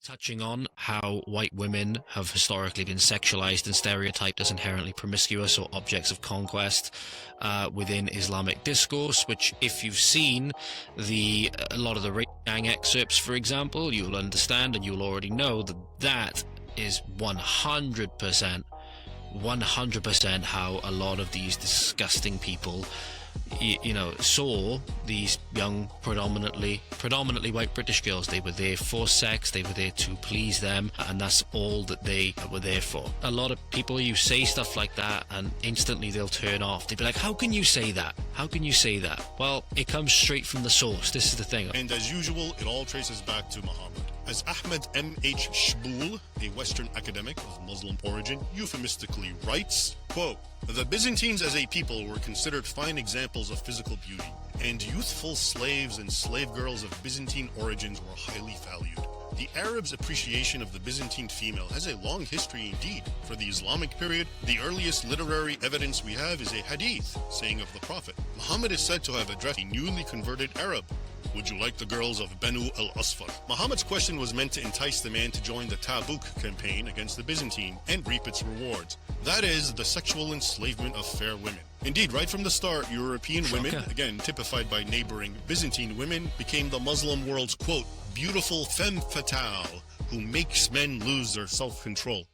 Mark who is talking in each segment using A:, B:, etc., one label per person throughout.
A: touching on how white women have historically been sexualized and stereotyped as inherently promiscuous or objects of conquest within Islamic discourse, which if you've seen a lot of the rape gang excerpts, for example, you'll understand and you'll already know that that is 100% how a lot of these disgusting people saw these young, predominantly white British girls. They were there for sex, they were there to please them, and that's all that they were there for. A lot of people, you say stuff like that and instantly they'll turn off. They'll be like, how can you say that? How can you say that? Well, it comes straight from the source. This is the thing.
B: And as usual, it all traces back to Muhammad. As Ahmed M.H. Shboul, a Western academic of Muslim origin, euphemistically writes, quote, "The Byzantines as a people were considered fine examples of physical beauty, and youthful slaves and slave girls of Byzantine origins were highly valued. The Arabs' appreciation of the Byzantine female has a long history indeed. For the Islamic period, the earliest literary evidence we have is a hadith, saying of the Prophet, Muhammad is said to have addressed a newly converted Arab. Would you like the girls of Banu al-Asfar? Muhammad's question was meant to entice the man to join the Tabuk campaign against the Byzantine and reap its rewards. That is, the sexual enslavement of fair women. Indeed, right from the start, European women, again typified by neighboring Byzantine women, became the Muslim world's, quote, beautiful femme fatale who makes men lose their self-control.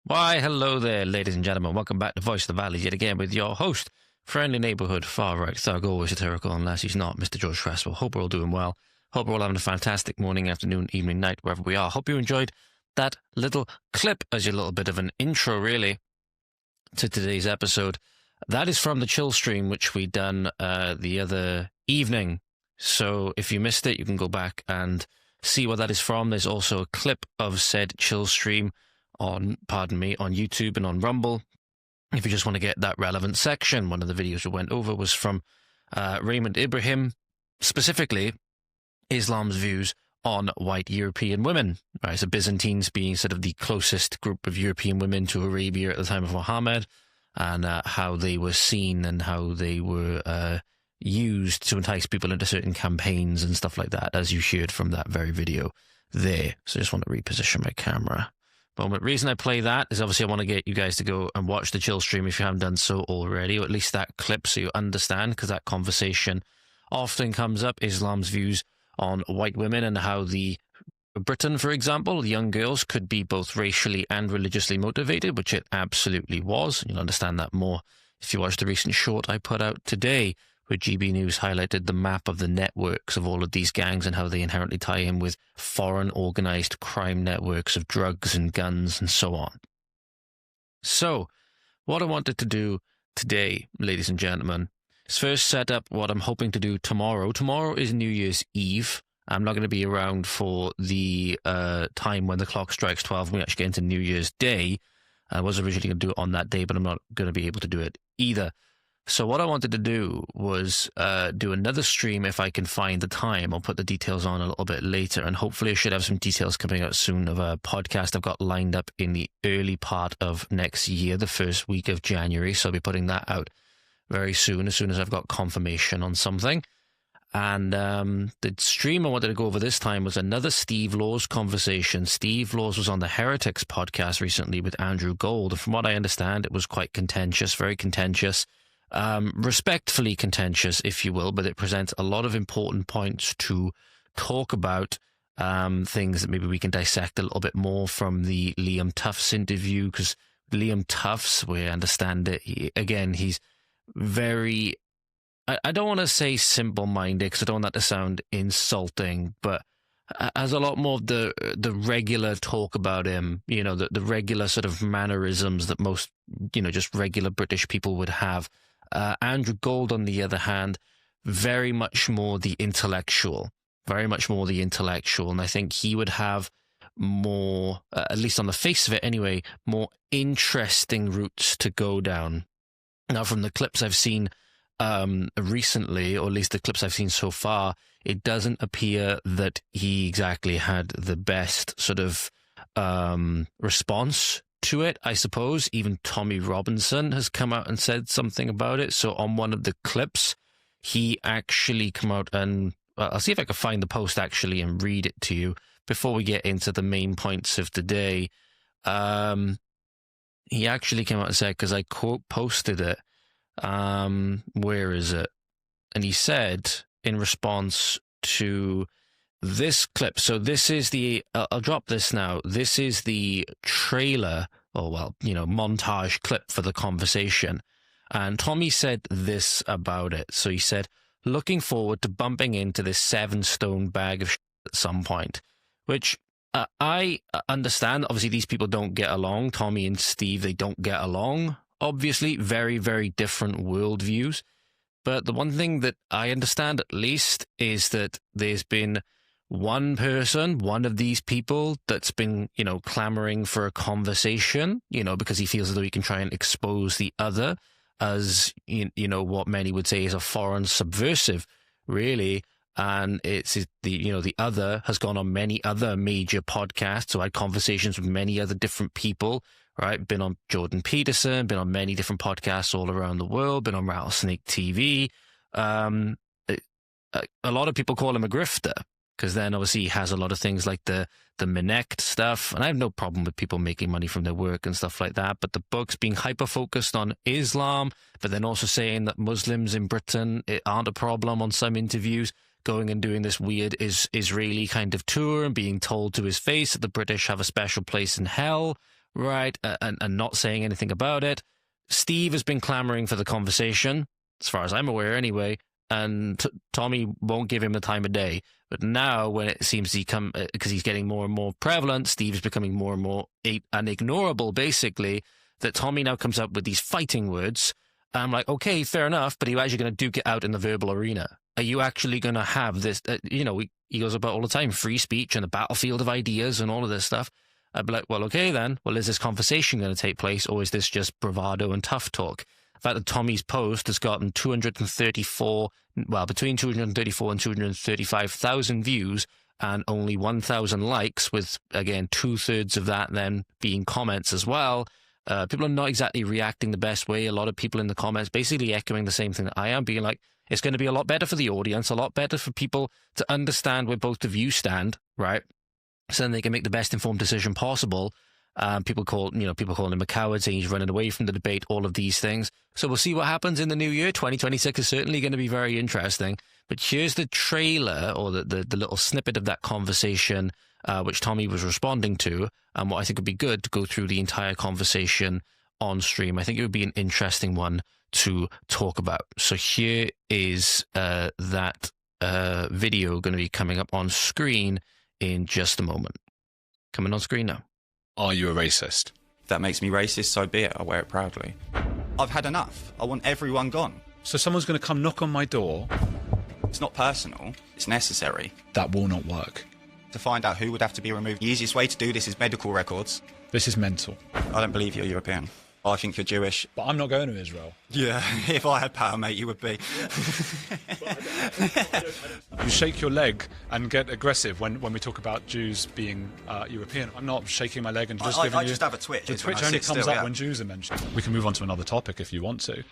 A: Why, hello there, ladies and gentlemen. Welcome back to Voice of the Valley yet again with your host, friendly neighborhood, far-right thug, always satirical unless he's not, Mr. George Cresswell. Hope we're all doing well. Hope we're all having a fantastic morning, afternoon, evening, night, wherever we are. Hope you enjoyed that little clip as a little bit of an intro, really, to today's episode. That is from the chill stream, which we done the other evening. So if you missed it, you can go back and see what that is from. There's also a clip of said chill stream on YouTube and on Rumble. If you just want to get that relevant section, one of the videos we went over was from Raymond Ibrahim, specifically Islam's views on white European women. Right, so Byzantines being sort of the closest group of European women to Arabia at the time of Muhammad, and how they were seen and how they were used to entice people into certain campaigns and stuff like that, as you heard from that very video there. So I just want to reposition my camera. Moment. Reason I play that is obviously I want to get you guys to go and watch the chill stream if you haven't done so already, or at least that clip so you understand, because that conversation often comes up, Islam's views on white women and how Britain, for example, young girls could be both racially and religiously motivated, which it absolutely was. You'll understand that more if you watch the recent short I put out today, where GB News highlighted the map of the networks of all of these gangs and how they inherently tie in with foreign organized crime networks of drugs and guns and so on. So, what I wanted to do today, ladies and gentlemen, is first set up what I'm hoping to do tomorrow. Tomorrow is New Year's Eve. I'm not going to be around for the time when the clock strikes 12 when we actually get into New Year's Day. I was originally going to do it on that day, but I'm not going to be able to do it either. So what I wanted to do was do another stream if I can find the time. I'll put the details on a little bit later, and hopefully I should have some details coming out soon of a podcast I've got lined up in the early part of next year, the first week of January. So I'll be putting that out very soon as I've got confirmation on something. And the stream I wanted to go over this time was another Steve Laws conversation. Steve Laws was on the Heretics podcast recently with Andrew Gold, and from what I understand, it was quite contentious, very contentious. Respectfully contentious, if you will, but it presents a lot of important points to talk about, things that maybe we can dissect a little bit more from the Liam Tufts interview, because Liam Tufts, we understand it, he's very, I don't want to say simple-minded, because I don't want that to sound insulting, but has a lot more of the regular talk about him, the regular sort of mannerisms that most, just regular British people would have. Andrew Gold, on the other hand, very much more the intellectual, and I think he would have more, at least on the face of it anyway, more interesting routes to go down. Now, from the clips I've seen recently, or at least the clips I've seen so far, it doesn't appear that he exactly had the best sort of response to it, I suppose. Even Tommy Robinson has come out and said something about it. So on one of the clips, he actually come out and I'll see if I can find the post actually and read it to you. before we get into the main points of the day, he actually came out and said, because I quote posted it, where is it? And he said in response to this clip, so this is the, I'll drop this now, this is the trailer, or well, montage clip for the conversation. And Tommy said this about it. So he said, looking forward to bumping into this 7-stone bag of shit at some point, which I understand. Obviously, these people don't get along. Tommy and Steve, they don't get along. Obviously, very, very different worldviews. But the one thing that I understand, at least, is that there's been one person, one of these people that's been, clamoring for a conversation, because he feels as though he can try and expose the other as, what many would say is a foreign subversive, really. And it's the other has gone on many other major podcasts, so I had conversations with many other different people, right? Been on Jordan Peterson, been on many different podcasts all around the world, been on Rattlesnake TV. A lot of people call him a grifter, because then obviously he has a lot of things like the Minect stuff, and I have no problem with people making money from their work and stuff like that, but the book's being hyper-focused on Islam, but then also saying that Muslims in Britain aren't a problem on some interviews, going and doing this weird Israeli kind of tour and being told to his face that the British have a special place in hell, right, and not saying anything about it. Steve has been clamoring for the conversation, as far as I'm aware anyway, and Tommy won't give him the time of day. But now, when it seems because he's getting more and more prevalent, Steve's becoming more and more unignorable, basically, that Tommy now comes up with these fighting words. I'm like, okay, fair enough, but are you actually going to duke it out in the verbal arena? Are you actually going to have this, he goes about all the time, free speech and the battlefield of ideas and all of this stuff. I'd be like, well, okay then. Well, is this conversation going to take place, or is this just bravado and tough talk? The fact that Tommy's post has gotten between 234 and 235,000 views and only 1,000 likes, with, again, 2/3 of that then being comments as well. People are not exactly reacting the best way. A lot of people in the comments basically echoing the same thing that I am, being like, it's going to be a lot better for the audience, a lot better for people to understand where both of you stand, right? So then they can make the best informed decision possible. People calling him a coward, saying he's running away from the debate, all of these things. So we'll see what happens in the new year. 2026 is certainly going to be very interesting. But here's the trailer, or the little snippet of that conversation, which Tommy was responding to, and what I think would be good to go through the entire conversation on stream. I think it would be an interesting one to talk about. So here is that video going to be coming up on screen in just a moment. Coming on screen now.
C: Are you a racist?
D: If that makes me racist, so be it. I wear it proudly. I've had enough. I want everyone gone.
C: So someone's going to come knock on my door?
D: It's not personal. It's necessary.
C: That will not work.
D: To find out who would have to be removed, the easiest way to do this is medical records.
C: This is mental.
D: I don't believe you're European. I think you're Jewish.
C: But I'm not going to Israel.
D: Yeah, if I had power, mate, you would be.
C: You shake your leg and get aggressive when we talk about Jews being European. I'm not shaking my leg and just giving you...
D: I just have a twitch.
C: The twitch only comes up when Jews are mentioned. We can move on to another topic if you want to.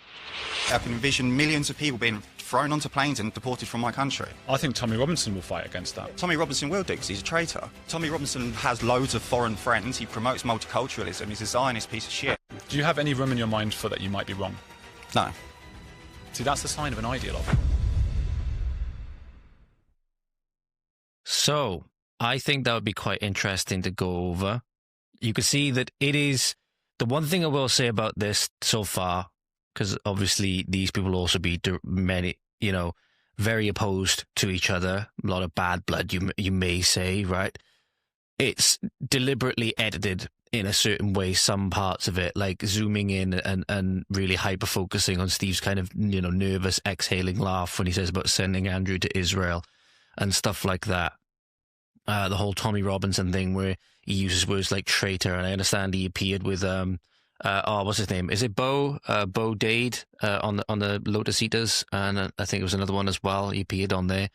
D: I can envision millions of people being thrown onto planes and deported from my country.
C: I think Tommy Robinson will fight against that.
D: Tommy Robinson will do, because he's a traitor. Tommy Robinson has loads of foreign friends. He promotes multiculturalism. He's a Zionist piece of shit.
C: Do you have any room in your mind for that you might be wrong?
D: No.
C: See, that's the sign of an ideologue.
A: So, I think that would be quite interesting to go over. You can see that it is... The one thing I will say about this so far, because obviously these people will also be very opposed to each other. A lot of bad blood, you may say, right? It's deliberately edited in a certain way, some parts of it, like zooming in and really hyper-focusing on Steve's kind of, nervous exhaling laugh when he says about sending Andrew to Israel and stuff like that. The whole Tommy Robinson thing where he uses words like traitor, and I understand he appeared with, what's his name? Is it Bo Dade on the Lotus Eaters? And I think it was another one as well. He appeared on there.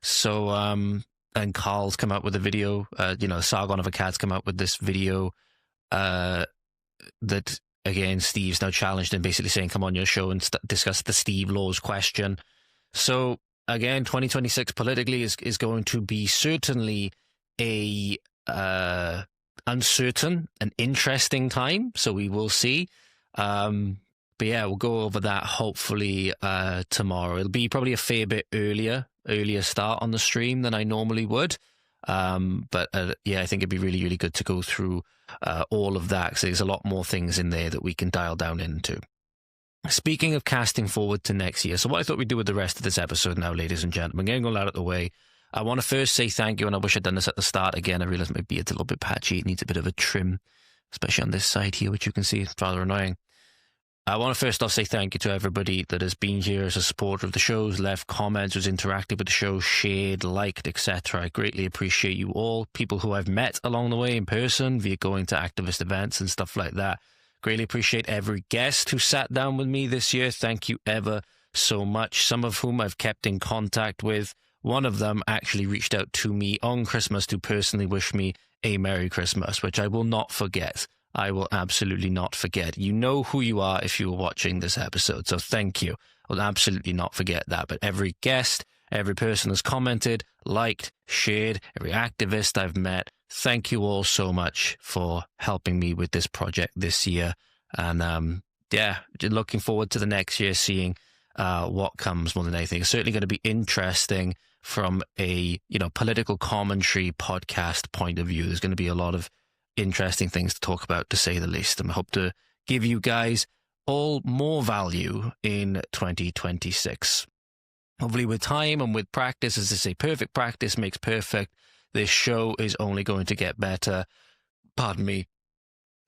A: So, and Carl's come out with a video, Sargon of Akkad's come out with this video that, again, Steve's now challenged and basically saying, come on your show and discuss the Steve Laws question. So, again, 2026 politically is going to be certainly a uncertain and interesting time, so we will see. But yeah, we'll go over that hopefully tomorrow. It'll be probably a fair bit earlier start on the stream than I normally would. But yeah, I think it'd be really, really good to go through all of that, because there's a lot more things in there that we can dial down into. Speaking of casting forward to next year, so what I thought we'd do with the rest of this episode now, ladies and gentlemen, getting all out of the way, I want to first say thank you, and I wish I'd done this at the start again. I realise my beard's a little bit patchy. It needs a bit of a trim, especially on this side here, which you can see is rather annoying. I want to first off say thank you to everybody that has been here as a supporter of the shows, left comments, was interactive with the show, shared, liked, etc. I greatly appreciate you all. People who I've met along the way in person via going to activist events and stuff like that. Greatly appreciate every guest who sat down with me this year. Thank you ever so much. Some of whom I've kept in contact with. One of them actually reached out to me on Christmas to personally wish me a Merry Christmas, which I will not forget. I will absolutely not forget. You know who you are if you were watching this episode, so thank you. I will absolutely not forget that. But every guest, every person has commented, liked, shared, every activist I've met, thank you all so much for helping me with this project this year. And yeah, looking forward to the next year, seeing what comes more than anything. It's certainly going to be interesting from a political commentary podcast point of view. There's going to be a lot of interesting things to talk about, to say the least, and I hope to give you guys all more value in 2026. Hopefully with time and with practice, as they say, perfect practice makes perfect. This show is only going to get better. Pardon me.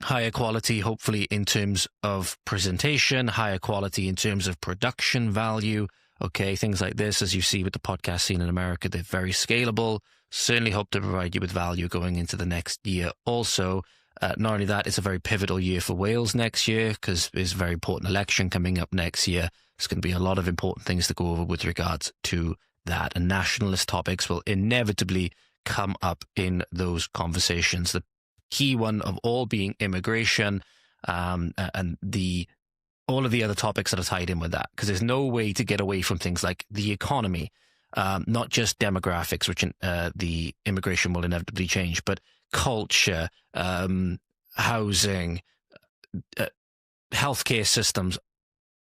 A: Higher quality, hopefully, in terms of presentation, higher quality in terms of production value. Okay, things like this, as you see with the podcast scene in America, they're very scalable. Certainly hope to provide you with value going into the next year. Also, not only that, it's a very pivotal year for Wales next year, because there's a very important election coming up next year. There's going to be a lot of important things to go over with regards to that, and nationalist topics will inevitably come up in those conversations. The key one of all being immigration, and all of the other topics that are tied in with that, because there's no way to get away from things like the economy, not just demographics, which the immigration will inevitably change, but culture, housing, healthcare systems,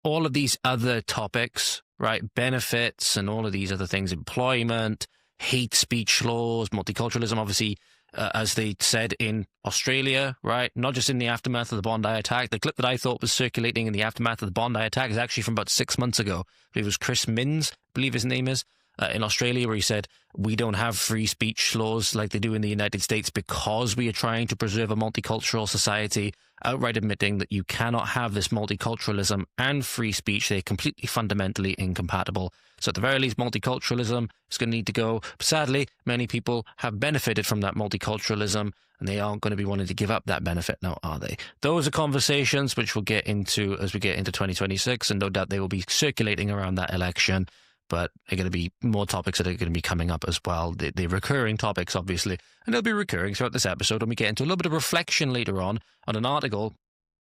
A: all of these other topics, right? Benefits and all of these other things, employment, hate speech laws, multiculturalism, obviously, as they said in Australia, right? Not just in the aftermath of the Bondi attack. The clip that I thought was circulating in the aftermath of the Bondi attack is actually from about 6 months ago. It was Chris Minns, I believe his name is, in Australia, where he said, we don't have free speech laws like they do in the United States because we are trying to preserve a multicultural society, outright admitting that you cannot have this multiculturalism and free speech. They're completely fundamentally incompatible. So at the very least, multiculturalism is going to need to go. But sadly, many people have benefited from that multiculturalism, and they aren't going to be wanting to give up that benefit now, are they? Those are conversations which we'll get into as we get into 2026, and no doubt they will be circulating around that election. But there are going to be more topics that are going to be coming up as well. The recurring topics, obviously, and they'll be recurring throughout this episode. And we get into a little bit of reflection later on an article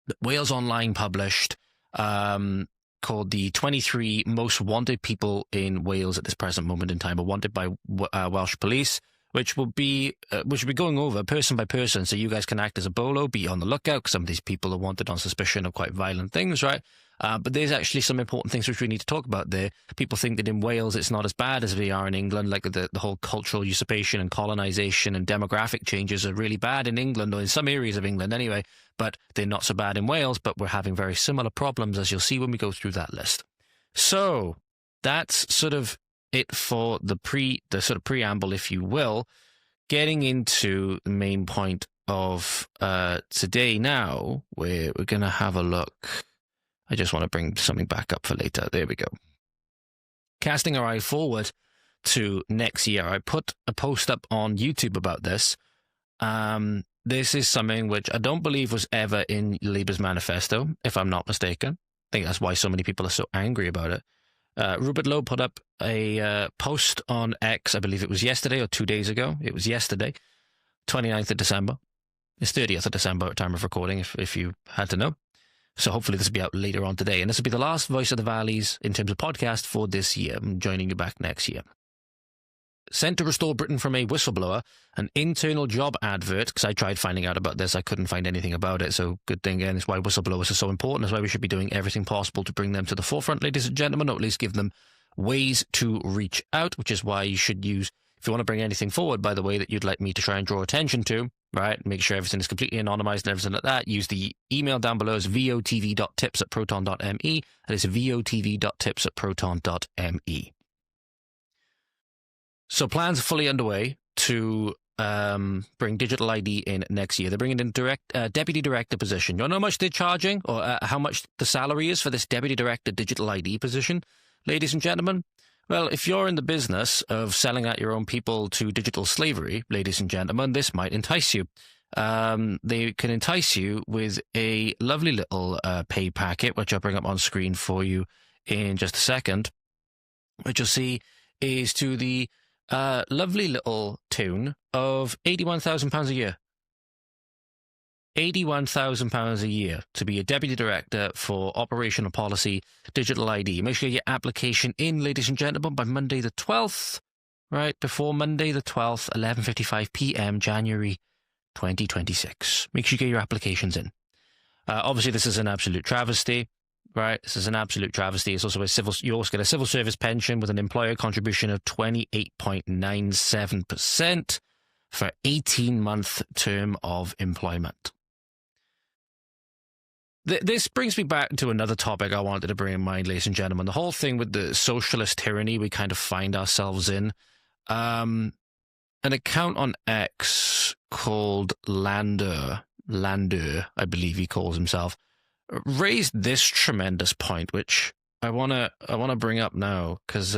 A: that Wales Online published called "The 23 Most Wanted People in Wales at this present moment in time are wanted by Welsh police," which will be going over person by person, so you guys can act as a bolo, be on the lookout, because some of these people are wanted on suspicion of quite violent things, right? But there's actually some important things which we need to talk about there. People think that in Wales it's not as bad as they are in England, like the whole cultural usurpation and colonisation and demographic changes are really bad in England, or in some areas of England anyway, but they're not so bad in Wales, but we're having very similar problems, as you'll see when we go through that list. So that's sort of it for the sort of preamble, if you will. Getting into the main point of today now, where we're going to have a look. I just want to bring something back up for later. There we go. Casting our eye forward to next year, I put a post up on YouTube about this. This is something which I don't believe was ever in Labour's manifesto, if I'm not mistaken. I think that's why so many people are so angry about it. Rupert Lowe put up a post on X, I believe it was yesterday or 2 days ago. It was yesterday, 29th of December. It's 30th of December at time of recording, if you had to know. So hopefully this will be out later on today. And this will be the last Voice of the Valleys in terms of podcast for this year. I'm joining you back next year. sent to Restore Britain from a whistleblower, an internal job advert, because I tried finding out about this. I couldn't find anything about it, so good thing again. That's why whistleblowers are so important. That's why we should be doing everything possible to bring them to the forefront, ladies and gentlemen, or at least give them ways to reach out, which is why you should use, if you want to bring anything forward, by the way, that you'd like me to try and draw attention to, right, make sure everything is completely anonymized and everything like that, use the email down below as votv.tips@proton.me. That is votv.tips@proton.me. So plans are fully underway to bring digital ID in next year. They're bringing in deputy director position. You want to know how much they're charging, or how much the salary is for this deputy director digital ID position, ladies and gentlemen? Well, if you're in the business of selling out your own people to digital slavery, ladies and gentlemen, this might entice you. They can entice you with a lovely little pay packet, which I'll bring up on screen for you in just a second, which you'll see is to the lovely little tune of £81,000 a year. £81,000 a year to be a deputy director for operational policy digital ID. Make sure your application in, ladies and gentlemen, by Monday the 12th, right before Monday the 12th, 11:55 p.m. January 2026. Make sure you get your applications in. Obviously, this is an absolute travesty. Right, this is an absolute travesty. It's also you also get a civil service pension with an employer contribution of 28.97% for 18-month term of employment. This brings me back to another topic I wanted to bring in mind, ladies and gentlemen. The whole thing with the socialist tyranny we kind of find ourselves in. An account on X called Lander, I believe he calls himself, raised this tremendous point, which I wanna bring up now, because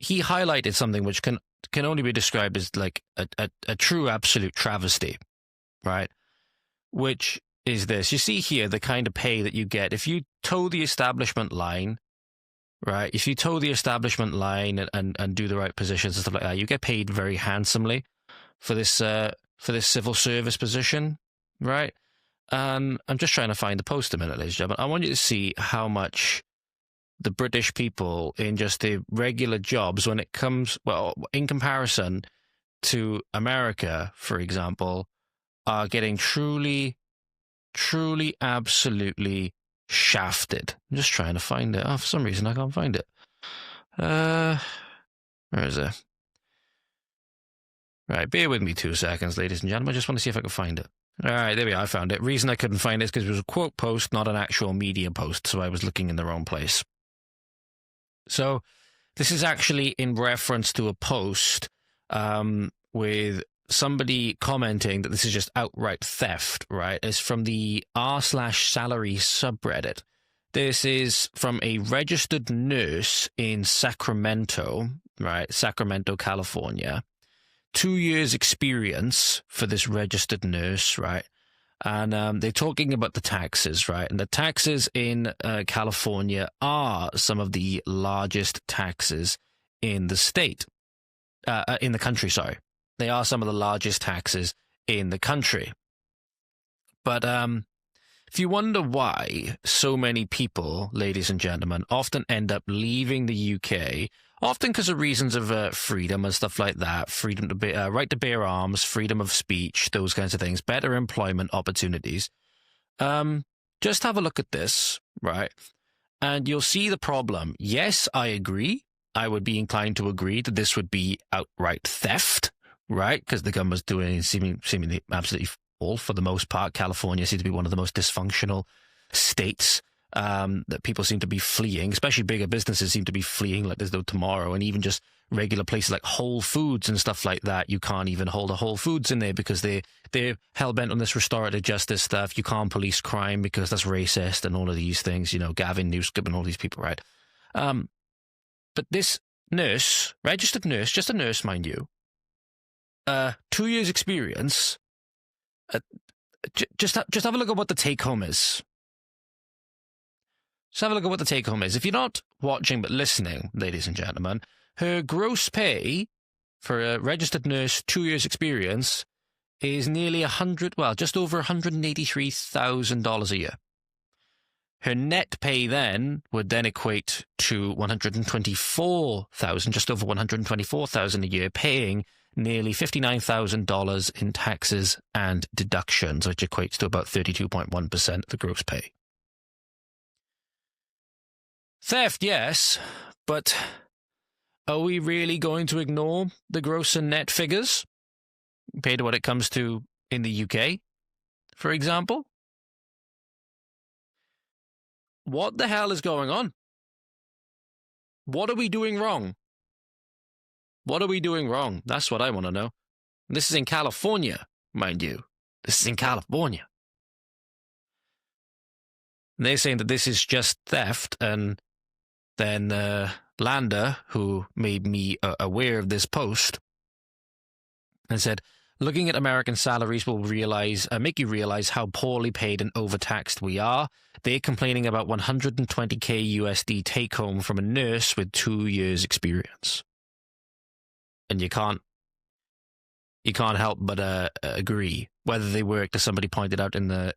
A: he highlighted something which can only be described as like a true absolute travesty, right? Which is this. You see here the kind of pay that you get if you toe the establishment line, right? If you toe the establishment line and do the right positions and stuff like that, you get paid very handsomely for this civil service position. Right? I'm just trying to find the post a minute, ladies and gentlemen. I want you to see how much the British people in just the regular jobs, when it comes, well, in comparison to America, for example, are getting truly, absolutely shafted. I'm just trying to find it. Oh, for some reason, I can't find it. Where is it? Right, bear with me 2 seconds, ladies and gentlemen. I just want to see if I can find it. All right, there we are. I found it. Reason I couldn't find it is because it was a quote post, not an actual media post, so I was looking in the wrong place. So this is actually in reference to a post with somebody commenting that this is just outright theft, right? It's from the r/salary subreddit. This is from a registered nurse in Sacramento, right? Sacramento, California. 2 years experience for this registered nurse, right? And they're talking about the taxes, right? And the taxes in California are some of the largest taxes in the state, in the country, sorry. They are some of the largest taxes in the country. But if you wonder why so many people, ladies and gentlemen, often end up leaving the UK, often because of reasons of freedom and stuff like that, freedom to right to bear arms, freedom of speech, those kinds of things, better employment opportunities. Just have a look at this, right? And you'll see the problem. Yes, I agree. I would be inclined to agree that this would be outright theft, right? Because the government's doing seemingly absolutely all for the most part. California seems to be one of the most dysfunctional states that people seem to be fleeing, especially bigger businesses seem to be fleeing like there's no tomorrow. And even just regular places like Whole Foods and stuff like that, you can't even hold a Whole Foods in there because they're hell-bent on this restorative justice stuff. You can't police crime because that's racist and all of these things, you know, Gavin Newsom and all these people, right? But this nurse, registered nurse, just a nurse, mind you, 2 years experience, just have a look at what the take-home is. Just have a look at what the take-home is. If you're not watching but listening, ladies and gentlemen, her gross pay for a registered nurse, 2 years experience, is nearly just over $183,000 a year. Her net pay then would then equate to $124,000, just over $124,000 a year, paying nearly $59,000 in taxes and deductions, which equates to about 32.1% of the gross pay. Theft, yes, but are we really going to ignore the gross and net figures compared to what it comes to in the UK, for example? What the hell is going on? What are we doing wrong? What are we doing wrong? That's what I want to know. This is in California, mind you. This is in California. And they're saying that this is just theft, and then Lander, who made me aware of this post, and said, looking at American salaries will make you realize how poorly paid and overtaxed we are. They're complaining about $120K USD take home from a nurse with 2 years experience. And you can't help but agree. Whether they worked, as somebody pointed out in the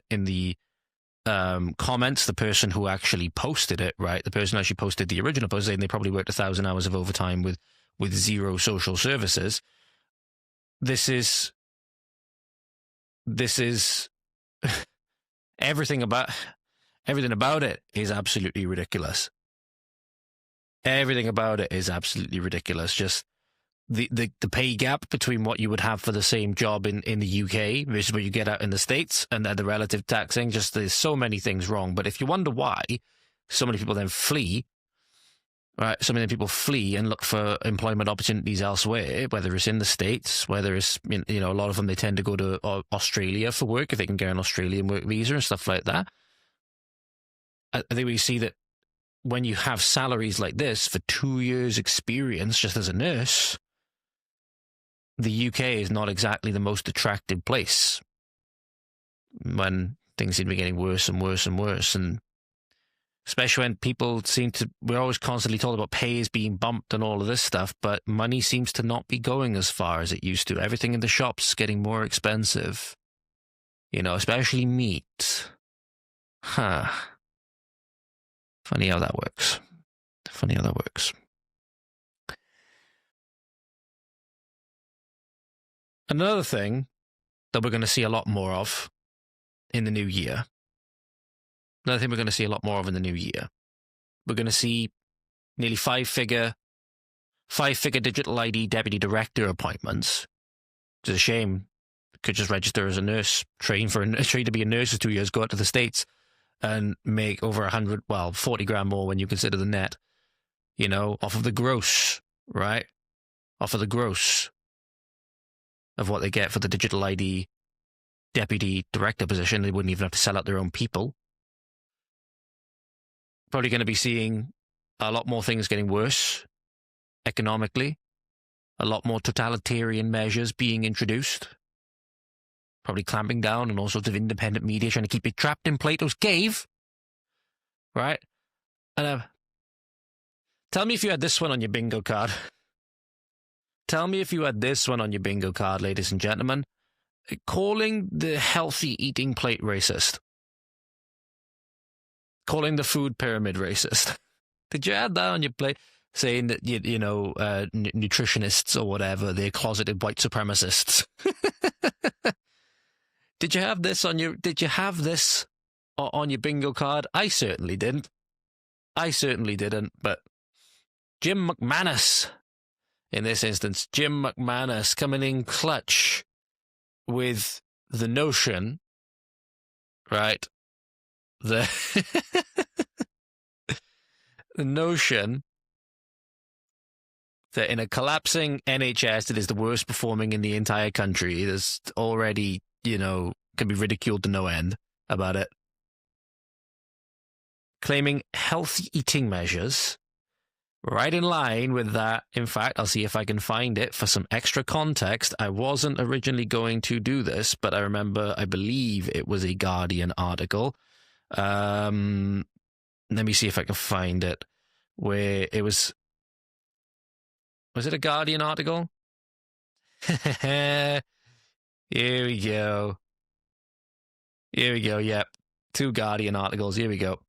A: comments, the person who actually posted it, right? The person who actually posted the original post saying they probably worked 1,000 hours of overtime with zero social services. This is everything about it is absolutely ridiculous. Everything about it is absolutely ridiculous. Just the pay gap between what you would have for the same job in the UK versus what you get out in the States, and the relative taxing. Just there's so many things wrong. But if you wonder why so many people then flee, right? So many people flee and look for employment opportunities elsewhere, whether it's in the States, whether it's, a lot of them, they tend to go to Australia for work if they can get an Australian work visa and stuff like that. I think we see that when you have salaries like this for 2 years experience just as a nurse, the UK is not exactly the most attractive place when things seem to be getting worse and worse and worse. And especially when people we're always constantly told about pay is being bumped and all of this stuff, but money seems to not be going as far as it used to. Everything in the shops is getting more expensive, especially meat. Funny how that works. Another thing that we're going to see a lot more of in the new year. We're going to see nearly five-figure digital ID deputy director appointments. It's a shame. Could just register as a nurse, train to be a nurse for 2 years, go out to the States and make over 40 grand more when you consider the net, off of the gross, right? Off of the gross of what they get for the digital ID deputy director position. They wouldn't even have to sell out their own people. Probably going to be seeing a lot more things getting worse economically, a lot more totalitarian measures being introduced, probably clamping down on all sorts of independent media, trying to keep it trapped in Plato's cave, right? And tell me if you had this one on your bingo card. Tell me if you had this one on your bingo card, ladies and gentlemen. Calling the healthy eating plate racist. Calling the food pyramid racist. Did you add that on your plate? Saying that, nutritionists or whatever, they're closeted white supremacists. Did you have this on your bingo card? I certainly didn't. But Jim McManus, in this instance, Jim McManus coming in clutch with the notion, right, the notion that in a collapsing NHS that is the worst performing in the entire country, there's already, can be ridiculed to no end about it. Claiming healthy eating measures right in line with that. In fact, I'll see if I can find it for some extra context. I wasn't originally going to do this, but I believe it was a Guardian article. Let me see if I can find it. Where it was it a Guardian article? Here we go. Yep. 2 Guardian articles. Here we go.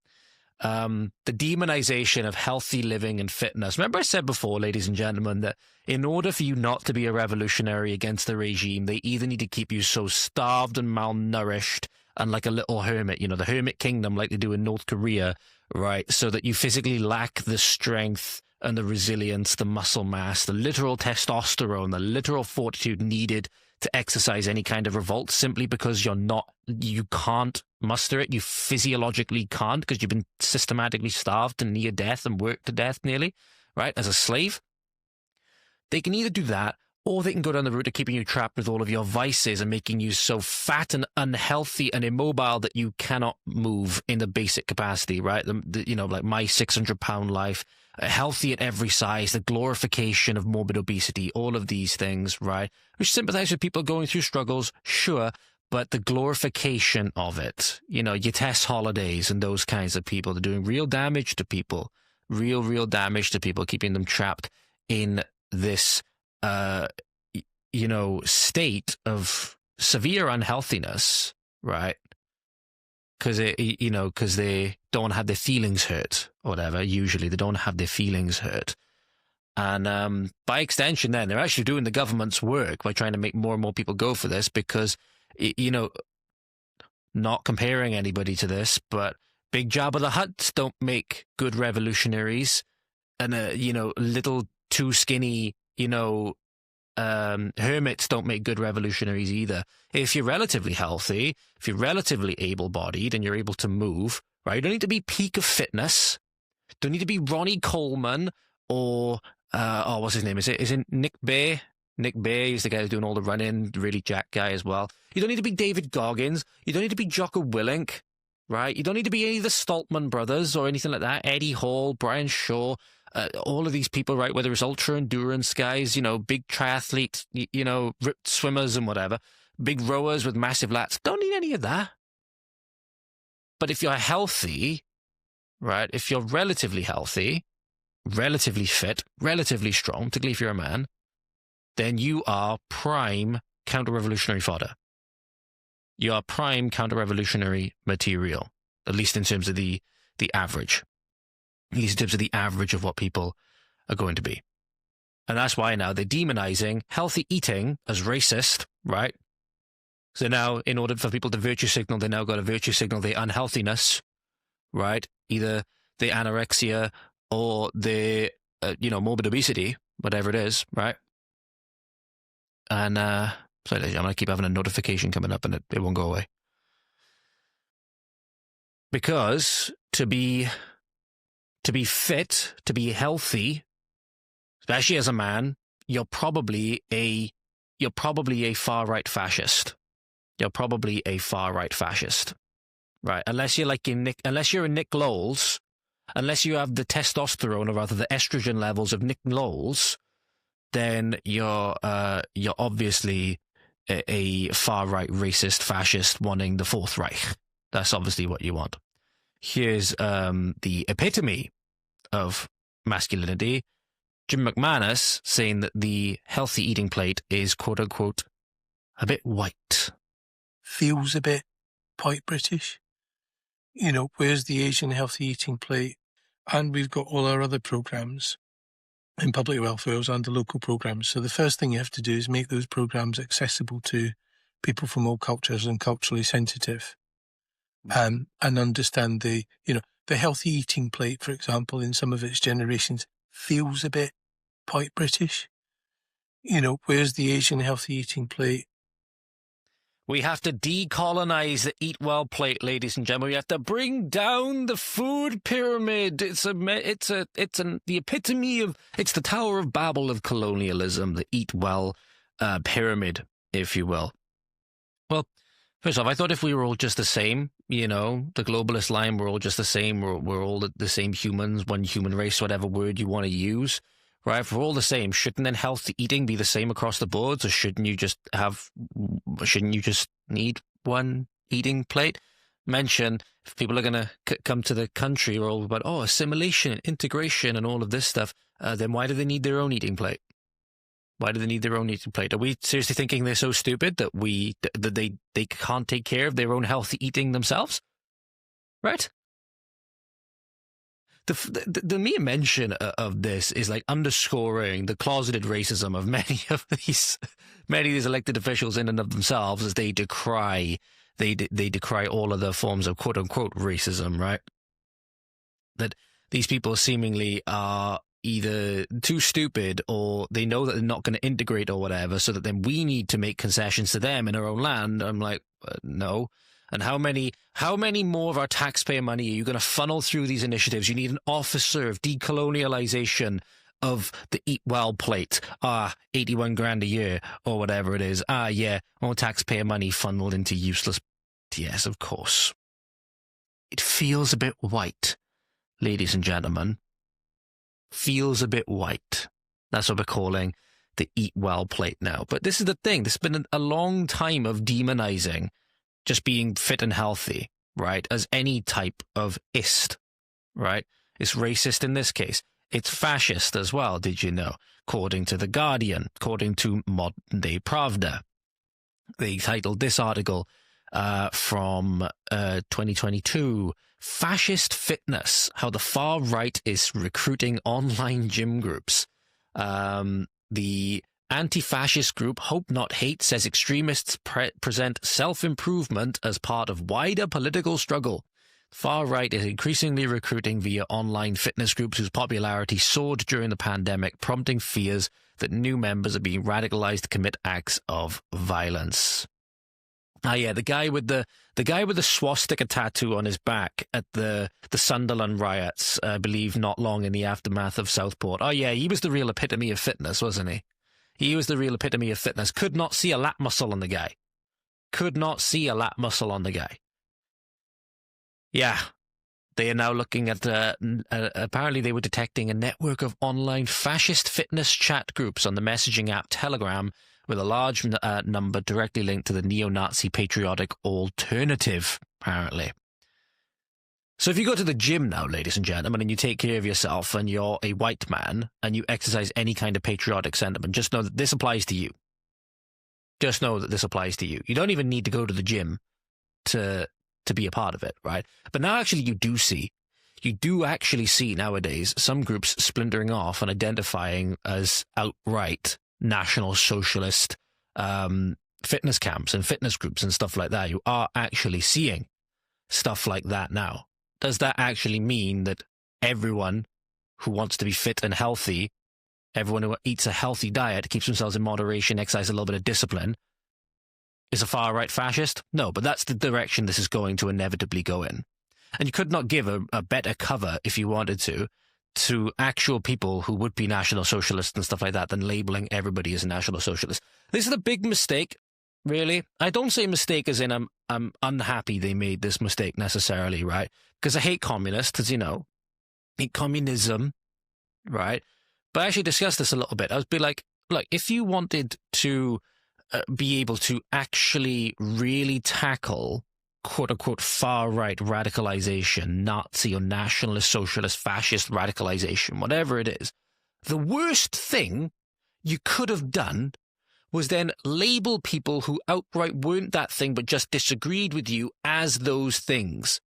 A: the demonization of healthy living and fitness. Remember I said before, ladies and gentlemen, that in order for you not to be a revolutionary against the regime, they either need to keep you so starved and malnourished and like a little hermit, the hermit kingdom like they do in North Korea, right? So that you physically lack the strength and the resilience, the muscle mass, the literal testosterone, the literal fortitude needed to exercise any kind of revolt, simply because you can't muster it. You physiologically can't, because you've been systematically starved to near death and worked to death nearly, right, as a slave. They can either do that, or they can go down the route of keeping you trapped with all of your vices and making you so fat and unhealthy and immobile that you cannot move in the basic capacity, right? Like my 600-pound life, healthy at every size, the glorification of morbid obesity, all of these things, right? We sympathize with people going through struggles, sure, but the glorification of it, your Tess holidays and those kinds of people, they're doing real damage to people, real damage to people, keeping them trapped in this, state of severe unhealthiness, right? Because they don't have their feelings hurt or whatever. Usually they don't have their feelings hurt. And by extension, then, they're actually doing the government's work by trying to make more and more people go for this because, not comparing anybody to this, but Big Jabba the Hutts don't make good revolutionaries. And, little too skinny, hermits don't make good revolutionaries either. If you're relatively healthy, if you're relatively able-bodied and you're able to move, right, you don't need to be peak of fitness. Don't need to be Ronnie Coleman or, what's his name? Is it Nick Bay? Nick Bay is the guy who's doing all the running, really jack guy as well. You don't need to be David Goggins. You don't need to be Jocko Willink, right? You don't need to be any of the Stoltman brothers or anything like that. Eddie Hall, Brian Shaw, all of these people, right? Whether it's ultra endurance guys, big triathletes, ripped swimmers and whatever, big rowers with massive lats. Don't need any of that. But if you're healthy, right? If you're relatively healthy, relatively fit, relatively strong, particularly if you're a man, then you are prime counter-revolutionary fodder. You are prime counter-revolutionary material, at least in terms of the average. At least in terms of the average of what people are going to be. And that's why now they're demonizing healthy eating as racist, right? So now, in order for people to virtue signal, they now got to virtue signal their unhealthiness, right? Either their anorexia or their, morbid obesity, whatever it is, right? And, sorry, I'm going to keep having a notification coming up and it won't go away. Because to be fit, to be healthy, especially as a man, you're probably a far-right fascist. You're probably a far-right fascist, right? Unless you're unless you're a Nick Lowell's, unless you have the testosterone, or rather the estrogen levels of Nick Lowell's, then you're obviously a far-right racist fascist wanting the Fourth Reich. That's obviously what you want. Here's the epitome of masculinity. Jim McManus saying that the healthy eating plate is, quote-unquote, a bit white.
E: Feels a bit quite British. Where's the Asian healthy eating plate? And we've got all our other programmes in public welfares and the local programmes. So the first thing you have to do is make those programmes accessible to people from all cultures and culturally sensitive. And understand the healthy eating plate, for example, in some of its generations, feels a bit quite British. Where's the Asian healthy eating plate?
A: We have to decolonize the eat well plate, ladies and gentlemen. We have to bring down the food pyramid. It's the epitome of, it's the Tower of Babel of colonialism, the eat well pyramid, if you will. Well, first off, I thought if we were all just the same, the globalist line, we're all just the same, we're all the same humans, one human race, whatever word you want to use, right? If we're all the same, shouldn't then healthy eating be the same across the board? Or shouldn't you just need one eating plate? Mention, if people are going to come to the country, we're all about, assimilation and integration and all of this stuff, then why do they need their own eating plate? Why do they need their own eating plate? Are we seriously thinking they're so stupid that they can't take care of their own healthy eating themselves? Right? the mere mention of this is like underscoring the closeted racism of many of these elected officials in and of themselves, as they decry all of the forms of quote unquote racism, right? That these people seemingly are either too stupid, or they know that they're not going to integrate or whatever, so that then we need to make concessions to them in our own land. I'm like, no. And how many more of our taxpayer money are you going to funnel through these initiatives? You need an officer of decolonialization of the Eat Well plate. 81 grand a year or whatever it is. Yeah, more taxpayer money funneled into useless. Yes, of course. It feels a bit white, ladies and gentlemen. Feels a bit white. That's what we're calling the Eat Well plate now. But this is the thing. There's been a long time of demonizing just being fit and healthy, right? As any type of ist, right? It's racist in this case. It's fascist as well, did you know? According to The Guardian, according to Modern Day Pravda. They titled this article from 2022, Fascist Fitness, How the Far Right is Recruiting Online Gym Groups. The anti-fascist group Hope Not Hate says extremists present self-improvement as part of wider political struggle. Far right is increasingly recruiting via online fitness groups whose popularity soared during the pandemic, prompting fears that new members are being radicalized to commit acts of violence. Yeah, the guy with the swastika tattoo on his back at the Sunderland riots, I believe not long in the aftermath of Southport. Oh yeah, he was the real epitome of fitness, wasn't he? He was the real epitome of fitness. Could not see a lat muscle on the guy. Could not see a lat muscle on the guy. Yeah, they are now looking at, apparently they were detecting a network of online fascist fitness chat groups on the messaging app Telegram, with a large number directly linked to the neo-Nazi patriotic alternative, apparently. So if you go to the gym now, ladies and gentlemen, and you take care of yourself, and you're a white man, and you exercise any kind of patriotic sentiment, just know that this applies to you. Just know that this applies to you. You don't even need to go to the gym to be a part of it, right? But now actually you do actually see nowadays some groups splintering off and identifying as outright National Socialist fitness camps and fitness groups and stuff like that. You are actually seeing stuff like that now. Does that actually mean that everyone who wants to be fit and healthy, everyone who eats a healthy diet, keeps themselves in moderation, exercises a little bit of discipline, is a far-right fascist? No, but that's the direction this is going to inevitably go in. And you could not give a better cover, if you wanted to actual people who would be National Socialists and stuff like that, than labeling everybody as a National Socialist. This is a big mistake, really. I don't say mistake as in I'm unhappy they made this mistake necessarily, right? Because I hate communists, as you know. I hate communism, right? But I actually discussed this a little bit. I would be like, look, if you wanted to be able to actually really tackle quote-unquote far-right radicalization, Nazi or nationalist, socialist, fascist radicalization, whatever it is, the worst thing you could have done was then label people who outright weren't that thing but just disagreed with you as those things.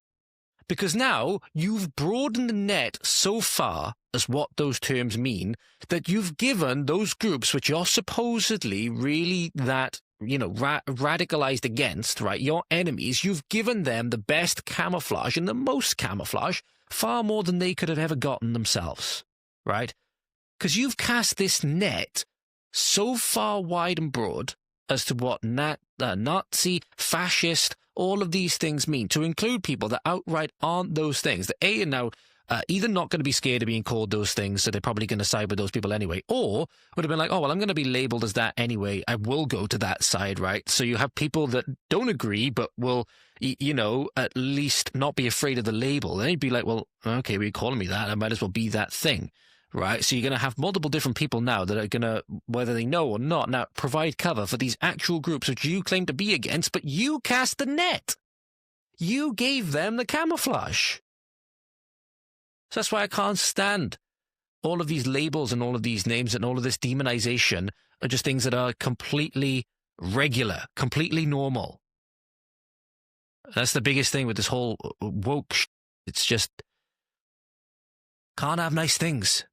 A: Because now you've broadened the net so far as what those terms mean that you've given those groups which you're supposedly really that, you know, radicalized against, right, your enemies, you've given them the best camouflage and the most camouflage, far more than they could have ever gotten themselves, right? Because you've cast this net so far wide and broad as to what Nazi, fascist, all of these things mean, to include people that outright aren't those things, that A, are now either not going to be scared of being called those things, so they're probably going to side with those people anyway, or would have been like, oh, well, I'm going to be labeled as that anyway, I will go to that side, right? So you have people that don't agree, but will, you know, at least not be afraid of the label. Then you'd be like, well, okay, well, you're calling me that, I might as well be that thing, right? So you're going to have multiple different people now that are going to, whether they know or not, now provide cover for these actual groups which you claim to be against, but you cast the net. You gave them the camouflage. So that's why I can't stand all of these labels and all of these names and all of this demonization are just things that are completely regular, completely normal. That's the biggest thing with this whole woke It's just, can't have nice things.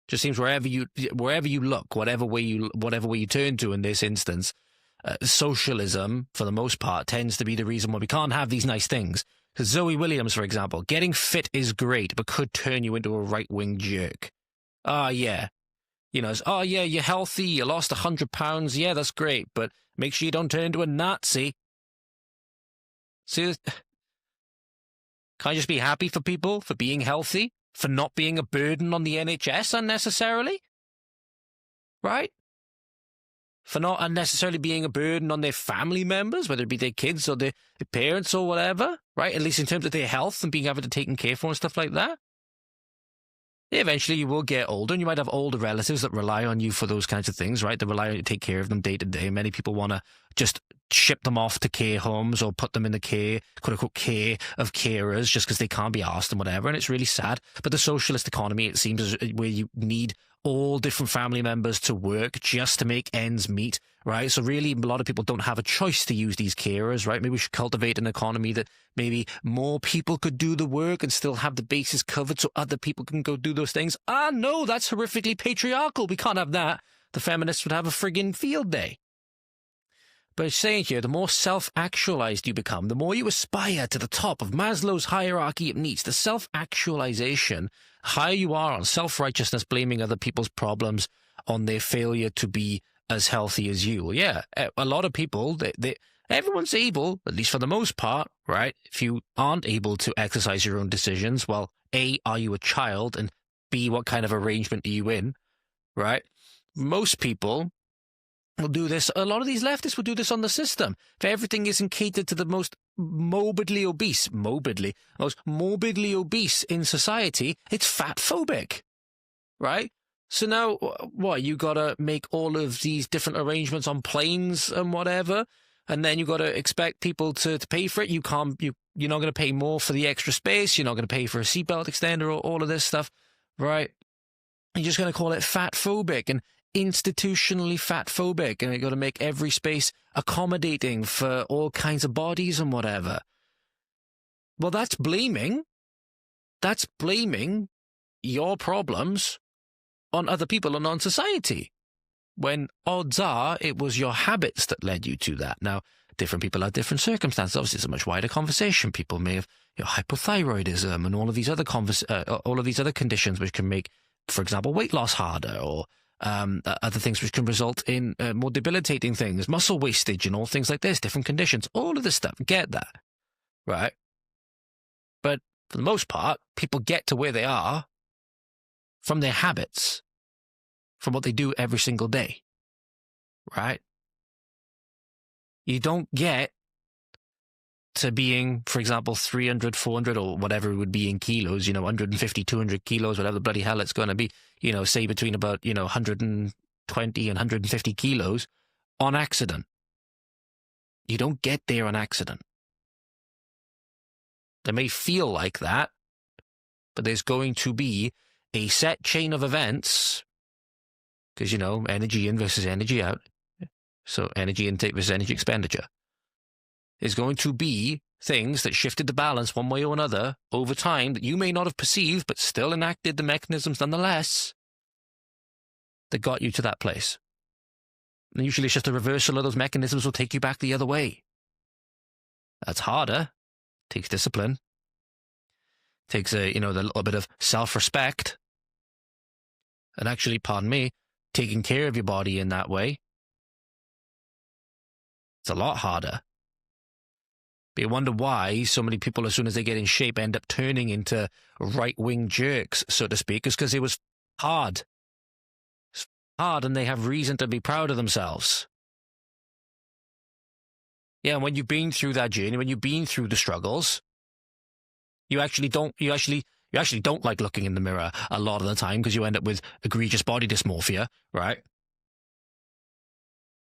A: Just seems wherever you look, whatever way you turn to in this instance, socialism, for the most part, tends to be the reason why we can't have these nice things. Because Zoe Williams, for example, getting fit is great, but could turn you into a right-wing jerk. Yeah. You know, you're healthy, you lost 100 pounds, yeah, that's great, but make sure you don't turn into a Nazi. See, can't you just be happy for people for being healthy, for not being a burden on the NHS unnecessarily? Right? For not unnecessarily being a burden on their family members, whether it be their kids or their parents or whatever, right? At least in terms of their health and being able to taken care for and stuff like that. Eventually you will get older, and you might have older relatives that rely on you for those kinds of things, right? They rely on you to take care of them day to day. Many people want to just ship them off to care homes or put them in the care, quote-unquote, care of carers just because they can't be asked and whatever, and it's really sad. But the socialist economy, it seems, is where you need all different family members to work just to make ends meet, right? So really, a lot of people don't have a choice to use these carers, right? Maybe we should cultivate an economy that maybe more people could do the work and still have the bases covered so other people can go do those things. No, that's horrifically patriarchal. We can't have that. The feminists would have a friggin' field day. But it's saying here, the more self-actualized you become, the more you aspire to the top of Maslow's hierarchy of needs. The self-actualization, higher you are on self-righteousness, blaming other people's problems on their failure to be as healthy as you. Well, yeah, a lot of people, everyone's able, at least for the most part, right? If you aren't able to exercise your own decisions, well, A, are you a child? And B, what kind of arrangement are you in, right? Most people will do this. A lot of these leftists will do this on the system. If everything isn't catered to the most morbidly obese in society, it's fat-phobic, right? So now, what, you got to make all of these different arrangements on planes and whatever, and then you got to expect people to pay for it. You're not going to pay more for the extra space. You're not going to pay for a seatbelt extender or all of this stuff, right? You're just going to call it fat-phobic and institutionally fat-phobic, and you got to make every space accommodating for all kinds of bodies and whatever. Well, that's blaming your problems on other people and on society, when odds are it was your habits that led you to that. Now, different people have different circumstances. Obviously, it's a much wider conversation. People may have hypothyroidism and all of these other conditions which can make, for example, weight loss harder, or other things which can result in more debilitating things, muscle wastage and all things like this, different conditions, all of this stuff. Get that, right? But for the most part, people get to where they are from their habits, from what they do every single day, right? You don't get to being, for example, 300, 400 or whatever it would be in kilos, 150, 200 kilos, whatever the bloody hell it's going to be, say between about, 120 and 150 kilos on accident. You don't get there on accident. They may feel like that, but there's going to be a set chain of events, because, energy in versus energy out. So energy intake versus energy expenditure. Is going to be things that shifted the balance one way or another over time that you may not have perceived, but still enacted the mechanisms nonetheless that got you to that place. And usually it's just a reversal of those mechanisms will take you back the other way. That's harder. Takes discipline. Takes the little bit of self-respect. And actually, pardon me, taking care of your body in that way. It's a lot harder. But you wonder why so many people, as soon as they get in shape, end up turning into right-wing jerks, so to speak. It's because it was hard. It's hard, and they have reason to be proud of themselves. Yeah, and when you've been through that journey, when you've been through the struggles, you actually don't like looking in the mirror a lot of the time, because you end up with egregious body dysmorphia, right?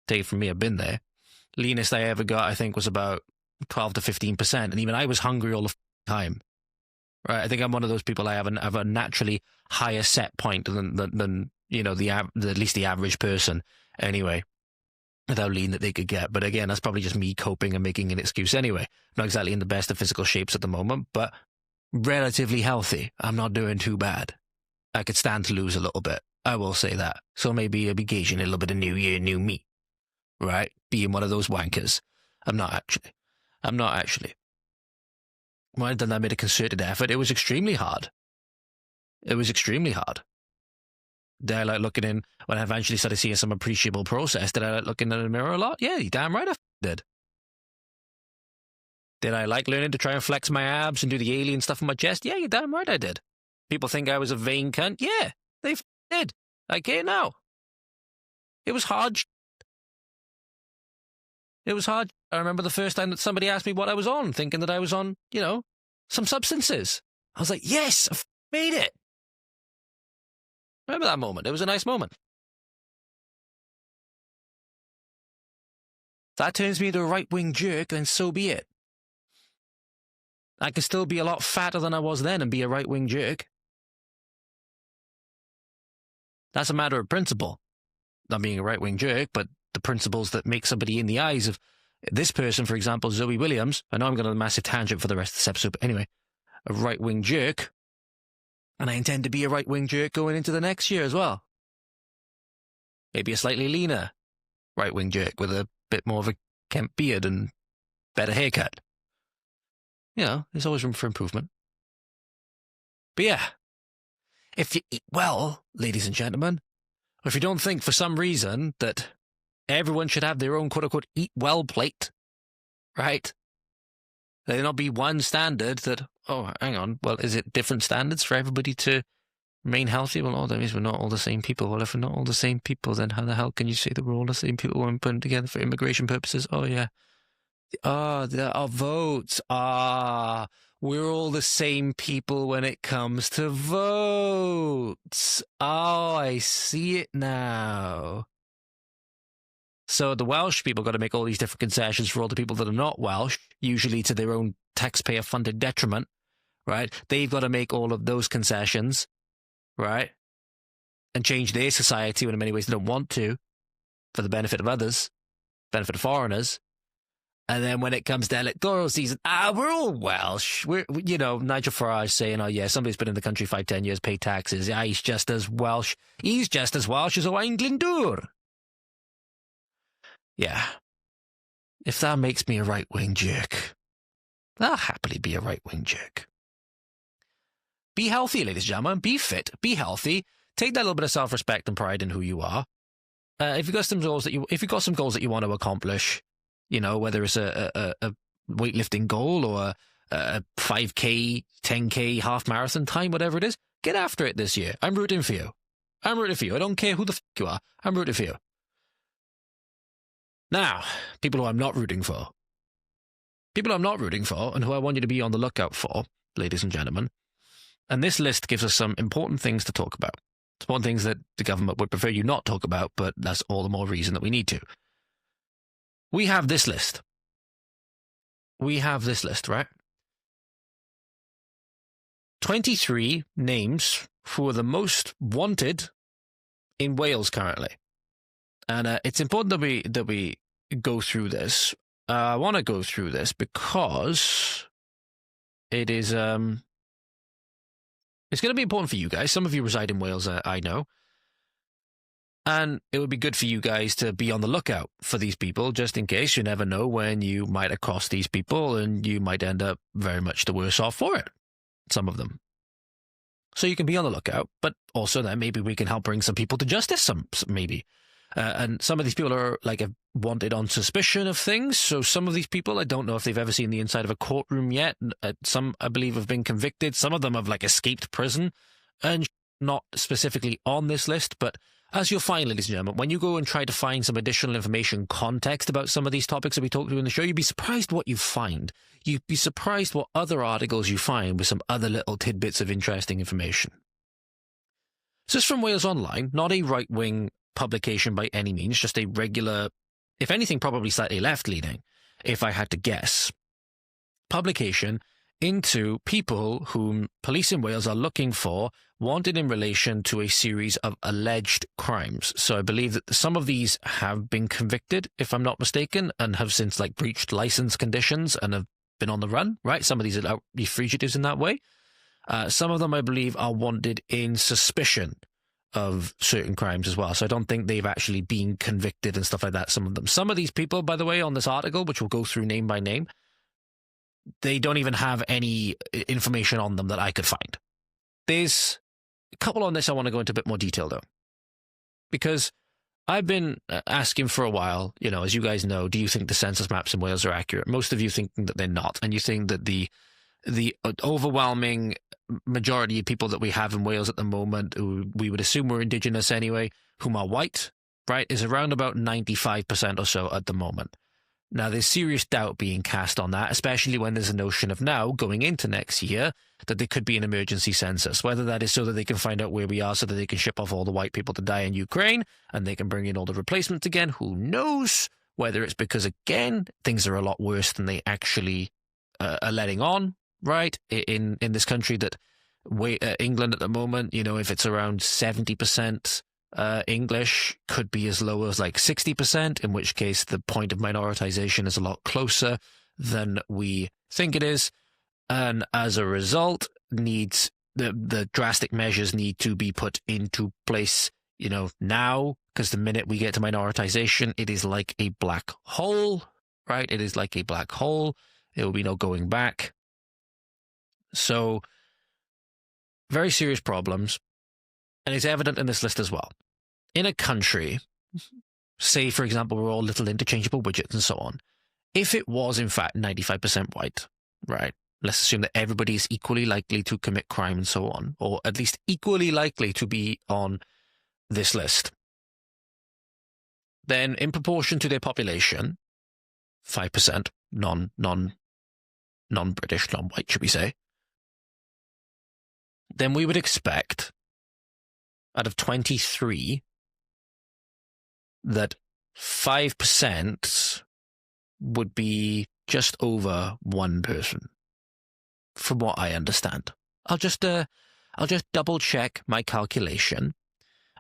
A: Take it from me, I've been there. Leanest I ever got, I think, was about 12 to 15%, and even I was hungry all the time. Right? I think I'm one of those people. I have a naturally higher set point than at least the average person. Anyway, with how lean that they could get. But again, that's probably just me coping and making an excuse. Anyway, I'm not exactly in the best of physical shapes at the moment, but relatively healthy. I'm not doing too bad. I could stand to lose a little bit. I will say that. So maybe I'll be gauging a little bit of new year, new me. Right? Being one of those wankers. I'm not actually. When I done that, I made a concerted effort. It was extremely hard. Did I like looking in, when I eventually started seeing some appreciable process, did I like looking in the mirror a lot? Yeah, you damn right I did. Did I like learning to try and flex my abs and do the alien stuff on my chest? Yeah, you damn right I did. People think I was a vain cunt? Yeah, they did. I can't now. It was hard. I remember the first time that somebody asked me what I was on, thinking that I was on, some substances. I was like, yes, I made it. Remember that moment? It was a nice moment. If that turns me into a right-wing jerk, then so be it. I can still be a lot fatter than I was then and be a right-wing jerk. That's a matter of principle. Not being a right-wing jerk, but the principles that make somebody in the eyes of this person, for example, Zoe Williams. I know I'm going on a massive tangent for the rest of this episode, but anyway, a right-wing jerk. And I intend to be a right-wing jerk going into the next year as well. Maybe a slightly leaner right-wing jerk with a bit more of a kempt beard and better haircut. There's always room for improvement. But yeah, if you eat well, ladies and gentlemen, or if you don't think for some reason that everyone should have their own quote-unquote eat well plate, right? There not be one standard that, oh, hang on, well, is it different standards for everybody to remain healthy? Well, that means we're not all the same people. Well, if we're not all the same people, then how the hell can you say that we're all the same people when putting together for immigration purposes? Oh, yeah. Our votes. We're all the same people when it comes to votes. Oh, I see it now. So the Welsh people got to make all these different concessions for all the people that are not Welsh, usually to their own taxpayer-funded detriment, right? They've got to make all of those concessions, right? And change their society when in many ways they don't want to, for the benefit of others, benefit of foreigners. And then when it comes to electoral season, we're all Welsh. Nigel Farage saying, oh yeah, somebody's been in the country 5-10 years, paid taxes. Yeah, he's just as Welsh. He's just as Welsh as Owain Glyndŵr. Yeah. If that makes me a right-wing jerk, I'll happily be a right-wing jerk. Be healthy, ladies and gentlemen. Be fit. Be healthy. Take that little bit of self-respect and pride in who you are. If you've got some goals that you want to accomplish, whether it's a weightlifting goal or a 5K, 10K, half marathon time, whatever it is, get after it this year. I'm rooting for you. I don't care who the f*** you are. I'm rooting for you. Now, people who I'm not rooting for, and who I want you to be on the lookout for, ladies and gentlemen, and this list gives us some important things to talk about. Important things that the government would prefer you not talk about, but that's all the more reason that we need to. We have this list. Right? 23 names who are the most wanted in Wales currently. And it's important that we go through this. I want to go through this because it is it's going to be important for you guys. Some of you reside in Wales, I know. And it would be good for you guys to be on the lookout for these people, just in case. You never know when you might accost these people and you might end up very much the worse off for it. Some of them. So you can be on the lookout, but also then maybe we can help bring some people to justice, maybe. And some of these people are wanted on suspicion of things. So some of these people, I don't know if they've ever seen the inside of a courtroom yet. Some, I believe, have been convicted. Some of them have escaped prison and not specifically on this list. But as you'll find, ladies and gentlemen, when you go and try to find some additional information, context about some of these topics that we talk to in the show, you'd be surprised what you find. You'd be surprised what other articles you find with some other little tidbits of interesting information. So this is from Wales Online, not a right-wing publication by any means, just a regular, if anything, probably slightly left-leaning, if I had to guess, publication into people whom police in Wales are looking for, wanted in relation to a series of alleged crimes. So I believe that some of these have been convicted, if I'm not mistaken, and have since breached license conditions and have been on the run, right? Some of these are fugitives in that way. Some of them, I believe, are wanted in suspicion of certain crimes as well. So I don't think they've actually been convicted and stuff like that, some of them. Some of these people, by the way, on this article, which we'll go through name by name, they don't even have any information on them that I could find. There's a couple on this I want to go into a bit more detail, though. Because I've been asking for a while, you know, as you guys know, do you think the census maps in Wales are accurate? Most of you think that they're not. And you think that the overwhelming majority of people that we have in Wales at the moment, who we would assume were Indigenous anyway, whom are white, right, is around about 95% or so at the moment. Now, there's serious doubt being cast on that, especially when there's a notion of now, going into next year, that there could be an emergency census, whether that is so that they can find out where we are so that they can ship off all the white people to die in Ukraine and they can bring in all the replacements again. Who knows? Whether it's because, again, things are a lot worse than they actually are letting on, right? In this country that England at the moment, you know, if it's around 70% English, could be as low as like 60%, in which case the point of minoritization is a lot closer than we think it is. And as a result, needs the drastic measures need to be put into place, you know, now, because the minute we get to minoritization, it is like a black hole, right? It is like a black hole. There will be no going back. So, very serious problems. And it's evident in this list as well. In a country, say, for example, we're all little interchangeable widgets and so on. If it was, in fact, 95% white, right? Let's assume that everybody is equally likely to commit crime and so on, or at least equally likely to be on this list. Then, in proportion to their population, 5% non-British, non-white, should we say, then we would expect, out of 23, that 5% would be just over one person, from what I understand. I'll just double check my calculation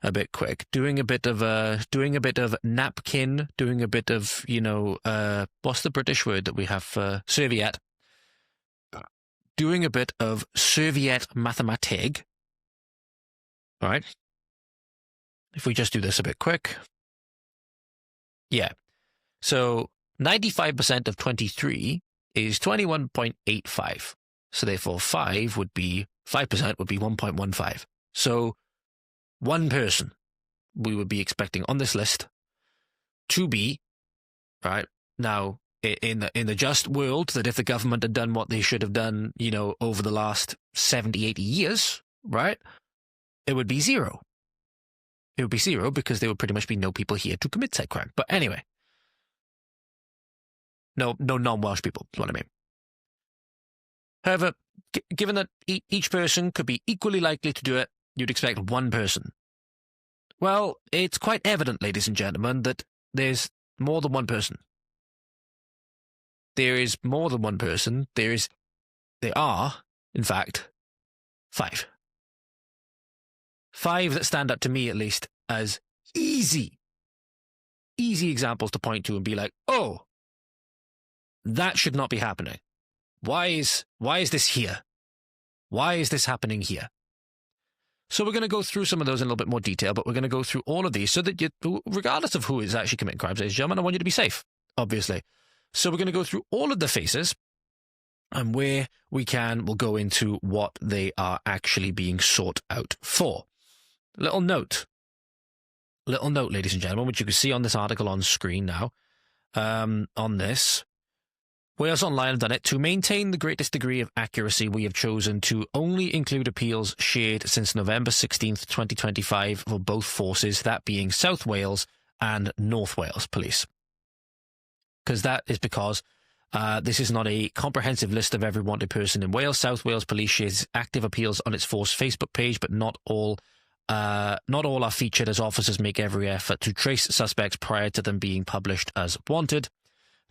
A: a bit quick, doing a bit of napkin, doing a bit of, you know, what's the British word that we have for serviette? Doing a bit of serviette mathematic. All right. If we just do this a bit quick. Yeah. So 95% of 23 is 21.85. So therefore 5% would be 1.15. So one person we would be expecting on this list to be, right, now in the just world, that if the government had done what they should have done, you know, over the last 70, 80 years, right, it would be zero. It would be zero because there would pretty much be no people here to commit said crime. But anyway, no non-Welsh people is what I mean. However, given that each person could be equally likely to do it, you'd expect one person. Well, it's quite evident, ladies and gentlemen, that there's more than one person. There is more than one person. There are, in fact, 5. 5 that stand up to me, at least, as easy examples to point to and be like, oh, that should not be happening. Why is this here? Why is this happening here? So we're going to go through some of those in a little bit more detail, but we're going to go through all of these so that regardless of who is actually committing crimes, ladies and gentlemen, I want you to be safe, obviously. So we're going to go through all of the faces, and where we can, we'll go into what they are actually being sought out for. Little note, ladies and gentlemen, which you can see on this article on screen now, on this. Wales Online have done it. To maintain the greatest degree of accuracy, we have chosen to only include appeals shared since November 16th, 2025 for both forces, that being South Wales and North Wales Police. Because this is not a comprehensive list of every wanted person in Wales. South Wales Police shares active appeals on its force Facebook page, but not all are featured, as officers make every effort to trace suspects prior to them being published as wanted.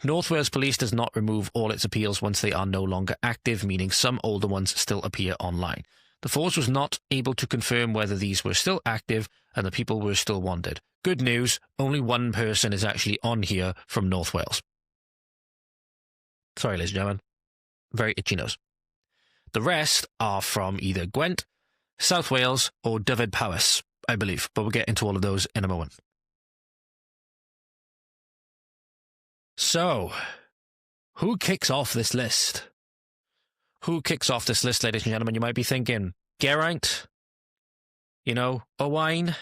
A: North Wales Police does not remove all its appeals once they are no longer active, meaning some older ones still appear online. The force was not able to confirm whether these were still active and the people were still wanted. Good news, only one person is actually on here from North Wales. Sorry, ladies and gentlemen. Very itchy nose. The rest are from either Gwent, South Wales, or Dyfed Powys, I believe, but we'll get into all of those in a moment. So, who kicks off this list? Who kicks off this list, ladies and gentlemen? You might be thinking, Geraint, Owain,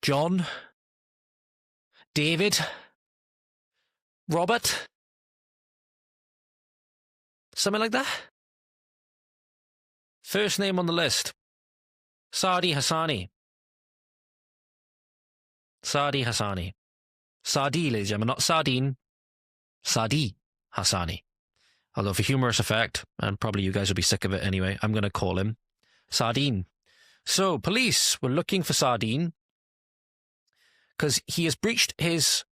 A: John, David, Robert, something like that. First name on the list, Saadi Hassani. Saadi Hassani. Saadi, ladies and gentlemen, not Sardine. Saadi Hassani. Although for humorous effect, and probably you guys will be sick of it anyway, I'm going to call him Sardine. So, police were looking for Sardine because he has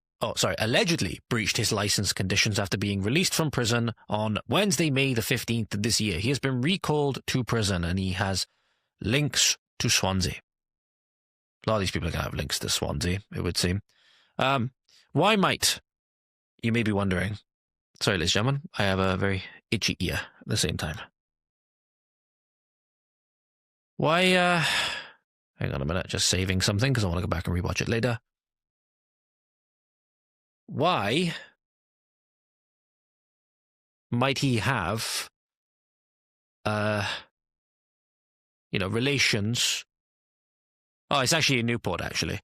A: allegedly breached his license conditions after being released from prison on Wednesday, May the 15th of this year. He has been recalled to prison and he has links to Swansea. A lot of these people are going to have links to Swansea, it would seem. Why might, you may be wondering, sorry ladies and gentlemen, I have a very itchy ear at the same time. Why, hang on a minute, just saving something because I want to go back and rewatch it later. Why might he have, relations? Oh, it's actually in Newport, actually.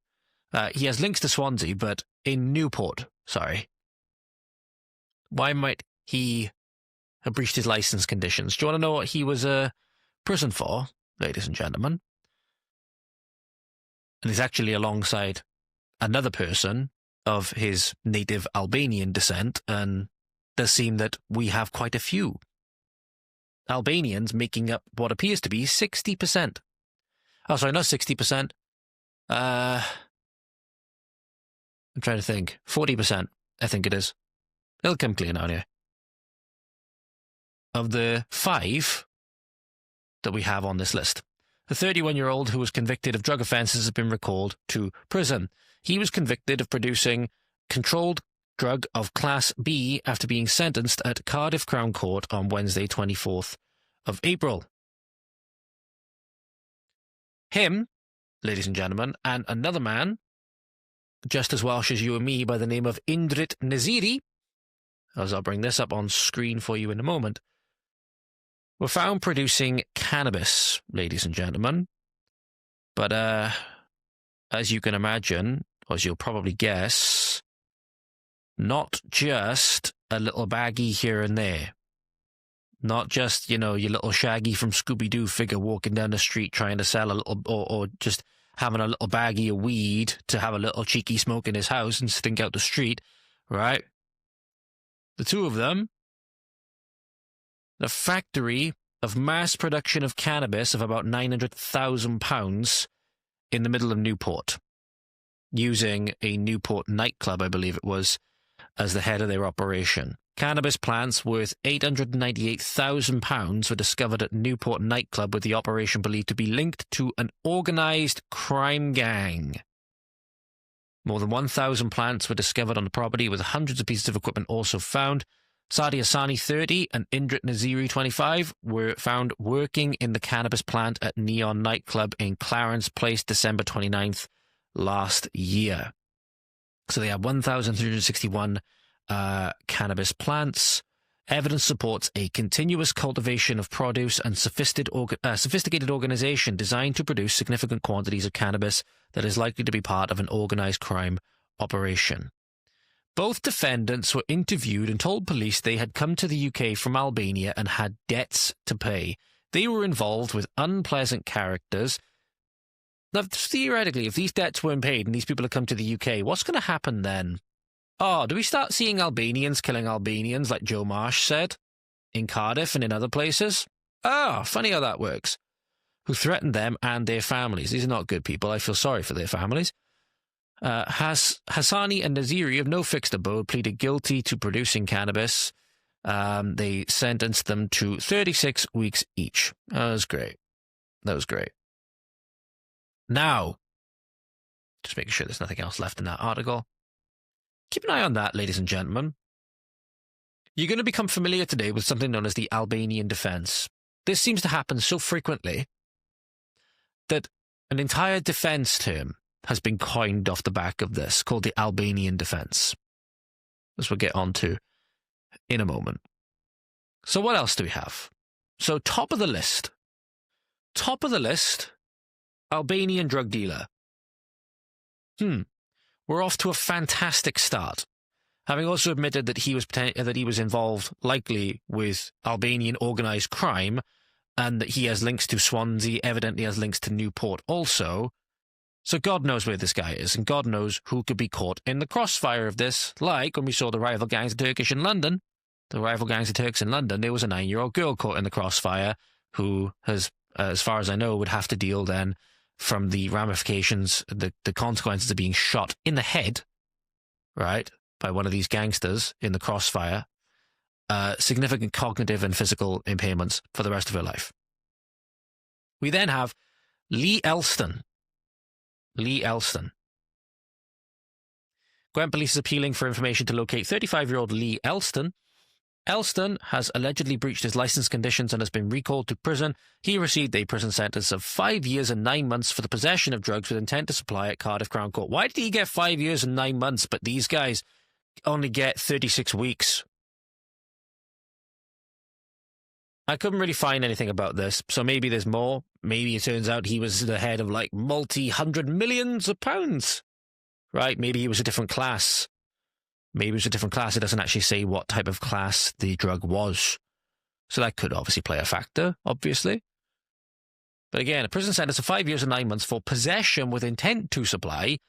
A: He has links to Swansea, but in Newport, sorry. Why might he have breached his license conditions? Do you want to know what he was prison for, ladies and gentlemen? And he's actually alongside another person of his native Albanian descent, and does seem that we have quite a few Albanians making up what appears to be 60%. Oh, sorry, not 60%. I'm trying to think. 40%, I think it is. It'll come clear now, anyway. Of the 5 that we have on this list, the 31-year-old who was convicted of drug offences has been recalled to prison. He was convicted of producing controlled drug of Class B after being sentenced at Cardiff Crown Court on Wednesday, 24th of April. Him, ladies and gentlemen, and another man, just as Welsh as you and me, by the name of Indrit Naziri, as I'll bring this up on screen for you in a moment, were found producing cannabis, ladies and gentlemen. But as you can imagine, or as you'll probably guess, not just a little baggie here and there. Not just, your little Shaggy from Scooby-Doo figure walking down the street trying to sell a little, or just having a little baggie of weed to have a little cheeky smoke in his house and stink out the street, right? The two of them, the factory of mass production of cannabis of about £900,000 in the middle of Newport, using a Newport nightclub, I believe it was, as the head of their operation. Cannabis plants worth £898,000 were discovered at Newport nightclub, with the operation believed to be linked to an organised crime gang. More than 1,000 plants were discovered on the property, with hundreds of pieces of equipment also found. Saadi Hassani, 30, and Indrit Naziri, 25, were found working in the cannabis plant at Neon nightclub in Clarence Place, December 29th last year. So they have 1,361 cannabis plants. Evidence supports a continuous cultivation of produce and sophisticated organization designed to produce significant quantities of cannabis that is likely to be part of an organized crime operation. Both defendants were interviewed and told police they had come to the UK from Albania and had debts to pay. They were involved with unpleasant characters. Now, theoretically, if these debts weren't paid and these people had come to the UK, what's going to happen then? Oh, do we start seeing Albanians killing Albanians like Joe Marsh said in Cardiff and in other places? Ah, funny how that works. Who threatened them and their families. These are not good people. I feel sorry for their families. Hassani and Naziri, of no fixed abode, pleaded guilty to producing cannabis. They sentenced them to 36 weeks each. That was great. That was great. Now, just making sure there's nothing else left in that article. Keep an eye on that, ladies and gentlemen. You're going to become familiar today with something known as the Albanian defense. This seems to happen so frequently that an entire defense term has been coined off the back of this, called the Albanian defense, as we'll get on to in a moment. So what else do we have? So top of the list, Albanian drug dealer. We're off to a fantastic start. Having also admitted that he was involved likely with Albanian organised crime, and that he has links to Swansea, evidently has links to Newport also. So God knows where this guy is, and God knows who could be caught in the crossfire of this. Like when we saw the rival gangs of Turks in London, there was a 9-year-old girl caught in the crossfire who has, as far as I know, would have to deal then from the ramifications, the consequences of being shot in the head, right, by one of these gangsters in the crossfire, significant cognitive and physical impairments for the rest of her life. We then have Lee Elston. Gwent Police is appealing for information to locate 35-year-old Lee Elston. Elston has allegedly breached his licence conditions and has been recalled to prison. He received a prison sentence of 5 years and 9 months for the possession of drugs with intent to supply at Cardiff Crown Court. Why did he get 5 years and 9 months, but these guys only get 36 weeks? I couldn't really find anything about this, so maybe there's more. Maybe it turns out he was the head of like multi-hundred millions of pounds, right? Maybe he was a different class. It doesn't actually say what type of class the drug was. So that could obviously play a factor, obviously. But again, a prison sentence of 5 years and 9 months for possession with intent to supply.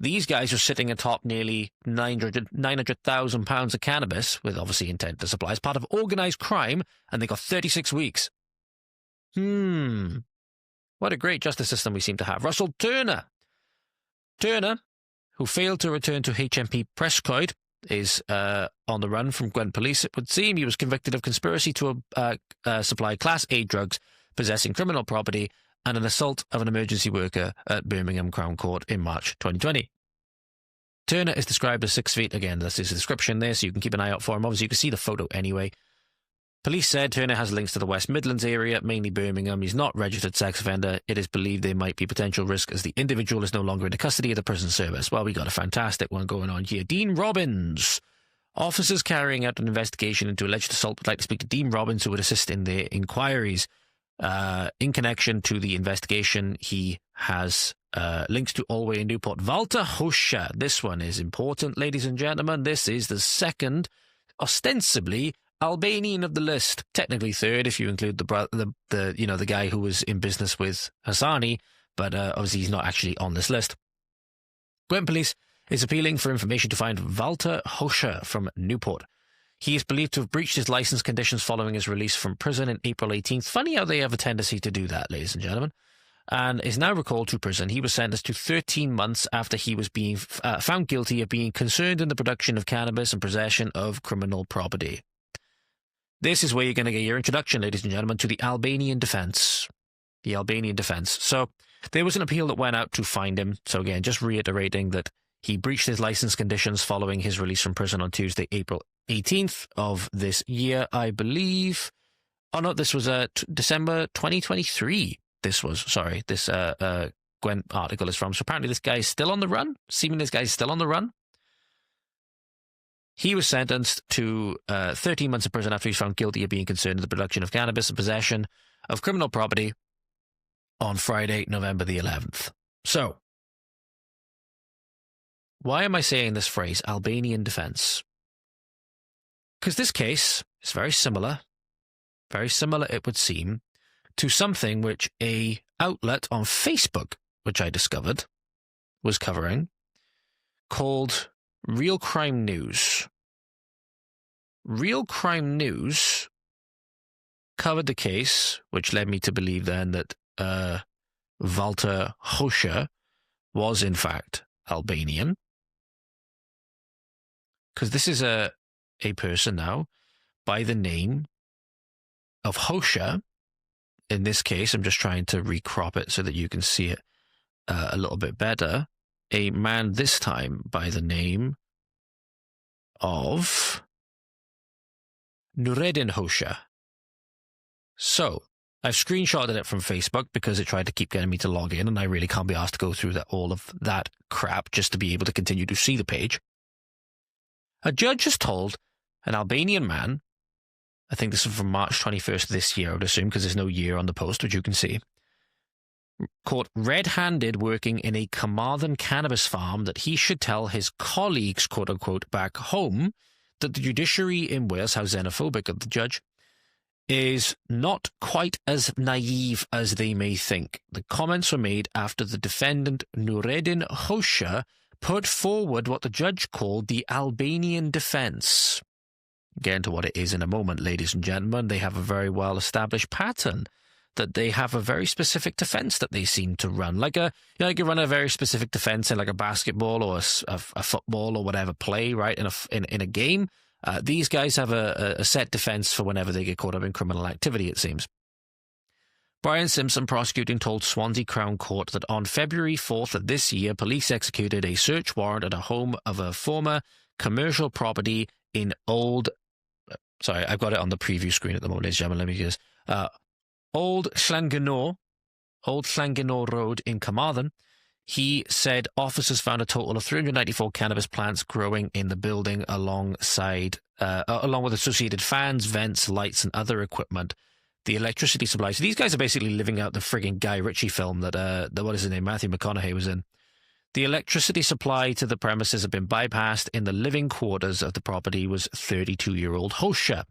A: These guys are sitting atop nearly £900,000 of cannabis with obviously intent to supply as part of organised crime, and they got 36 weeks. What a great justice system we seem to have. Turner, who failed to return to HMP Prescoid, is on the run from Gwent Police. It would seem he was convicted of conspiracy to supply Class A drugs, possessing criminal property, and an assault of an emergency worker at Birmingham Crown Court in March 2020. Turner is described as 6 feet. Again, that's his description there, so you can keep an eye out for him. Obviously, you can see the photo anyway. Police said Turner has links to the West Midlands area, mainly Birmingham. He's not a registered sex offender. It is believed there might be potential risk as the individual is no longer in the custody of the prison service. Well, we got a fantastic one going on here. Dean Robbins. Officers carrying out an investigation into alleged assault would like to speak to Dean Robbins, who would assist in their inquiries. In connection to the investigation, he has links to Allway and Newport. Walter Huscher. This one is important, ladies and gentlemen. This is the second, ostensibly, Albanian of the list. Technically third, if you include the guy who was in business with Hassani, but obviously he's not actually on this list. Gwent Police is appealing for information to find Walter Huscher from Newport. He is believed to have breached his licence conditions following his release from prison in April 18th. Funny how they have a tendency to do that, ladies and gentlemen. And is now recalled to prison. He was sentenced to 13 months after he was being found guilty of being concerned in the production of cannabis and possession of criminal property. This is where you're going to get your introduction, ladies and gentlemen, to the Albanian defence. The Albanian defence. So there was an appeal that went out to find him. So again, just reiterating that he breached his licence conditions following his release from prison on Tuesday, April 18th of this year, I believe. Oh no, this was December 2023. This Gwent article is from. So apparently this guy is still on the run. He was sentenced to 13 months in prison after he was found guilty of being concerned in the production of cannabis and possession of criminal property on Friday, November the 11th. So, why am I saying this phrase, Albanian defence? Because this case is very similar it would seem, to something which a outlet on Facebook, which I discovered, was covering, called Real Crime News. Real Crime News covered the case, which led me to believe then that Walter Huscher was in fact Albanian. Because this is a person now by the name of Huscher. In this case, I'm just trying to recrop it so that you can see it a little bit better. A man this time by the name of Nureddin Hoxha. So, I've screenshotted it from Facebook because it tried to keep getting me to log in, and I really can't be asked to go through all of that crap just to be able to continue to see the page. A judge has told an Albanian man, I think this is from March 21st of this year, I would assume, because there's no year on the post, which you can see, caught red-handed working in a Carmarthen cannabis farm, that he should tell his colleagues, quote-unquote, back home, that the judiciary in Wales, how xenophobic of the judge, is not quite as naive as they may think. The comments were made after the defendant Nureddin Hoxha put forward what the judge called the Albanian defence. Get into what it is in a moment, ladies and gentlemen. They have a very well-established pattern, that they have a very specific defence that they seem to run. Like you run a very specific defence in like a basketball or a football or whatever play, right, in a game. These guys have a set defence for whenever they get caught up in criminal activity, it seems. Brian Simpson, prosecuting, told Swansea Crown Court that on February 4th of this year, police executed a search warrant at a home of a former commercial property in Old... Sorry, I've got it on the preview screen at the moment, ladies and gentlemen. Let me just... Old Llangenor Road in Carmarthen. He said officers found a total of 394 cannabis plants growing in the building along with associated fans, vents, lights, and other equipment. The electricity supply. So these guys are basically living out the frigging Guy Ritchie film that what is his name, Matthew McConaughey was in. The electricity supply to the premises had been bypassed. In the living quarters of the property was 32-year-old Hoxha.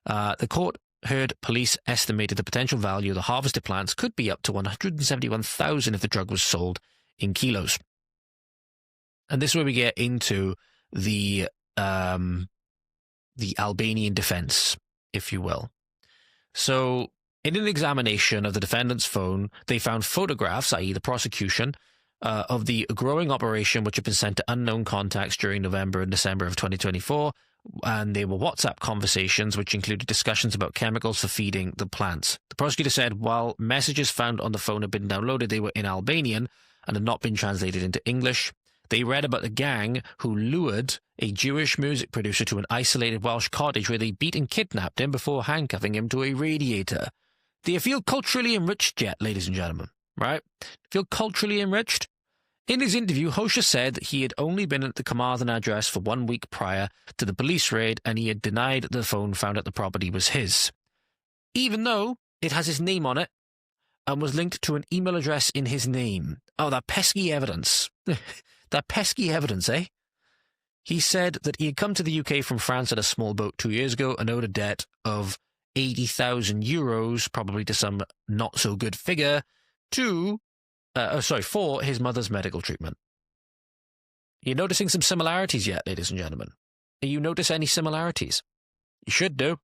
A: The court heard police estimated the potential value of the harvested plants could be up to 171,000 if the drug was sold in kilos. And this is where we get into the Albanian defence, if you will. So, in an examination of the defendant's phone, they found photographs, i.e. the prosecution, of the growing operation which had been sent to unknown contacts during November and December of 2024, and they were WhatsApp conversations which included discussions about chemicals for feeding the plants. The prosecutor said while messages found on the phone had been downloaded, they were in Albanian and had not been translated into English. They read about a gang who lured a Jewish music producer to an isolated Welsh cottage where they beat and kidnapped him before handcuffing him to a radiator. They feel culturally enriched yet, ladies and gentlemen, right? Feel culturally enriched? In his interview, Hoxha said that he had only been at the Carmarthen address for 1 week prior to the police raid, and he had denied the phone found at the property was his, even though it has his name on it and was linked to an email address in his name. Oh, that pesky evidence. That pesky evidence, eh? He said that he had come to the UK from France in a small boat 2 years ago and owed a debt of 80,000 euros, probably to some not-so-good figure, for his mother's medical treatment. You're noticing some similarities yet, ladies and gentlemen? You notice any similarities? You should do.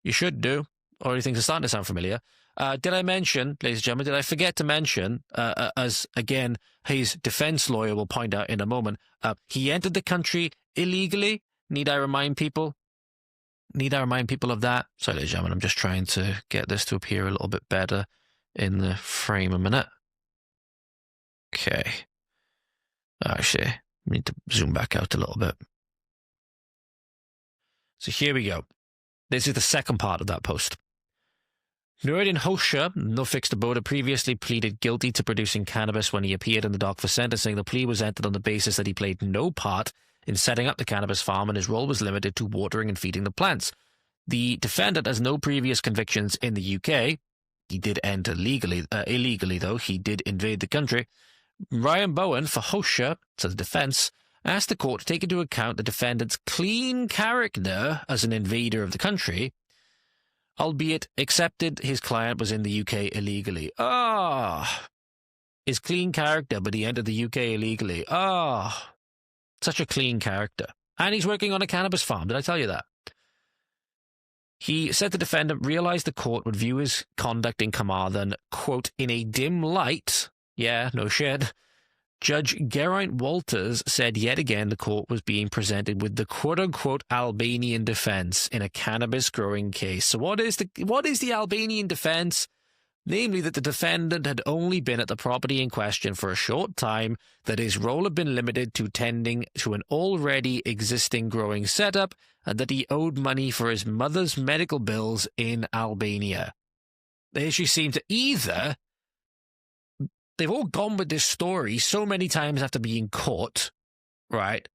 A: You should do. Or things are starting to sound familiar. Did I mention, ladies and gentlemen, did I forget to mention, as again, his defense lawyer will point out in a moment, he entered the country illegally? Need I remind people of that? Sorry, ladies and gentlemen, I'm just trying to get this to appear a little bit better in the frame a minute. Okay. Actually, we need to zoom back out a little bit. So here we go. This is the second part of that post. Nureddin Hoxha, no fixed abode, previously pleaded guilty to producing cannabis when he appeared in the dock for sentencing. The plea was entered on the basis that he played no part in setting up the cannabis farm and his role was limited to watering and feeding the plants. The defendant has no previous convictions in the UK. He did enter illegally, though. He did invade the country. Ryan Bowen, for Hoxha, to the defence, asked the court to take into account the defendant's clean character as an invader of the country, albeit accepted his client was in the UK illegally. His clean character, but he entered the UK illegally. Such a clean character. And he's working on a cannabis farm. Did I tell you that? He said the defendant realised the court would view his conduct in Carmarthen, quote, in a dim light. Yeah, no shit. Judge Geraint Walters said yet again the court was being presented with the quote-unquote Albanian defence in a cannabis growing case. So what is the Albanian defence? namely that the defendant had only been at the property in question for a short time, that his role had been limited to tending to an already existing growing setup, and that he owed money for his mother's medical bills in Albania. They actually seem to either... They've all gone with this story so many times after being caught, right,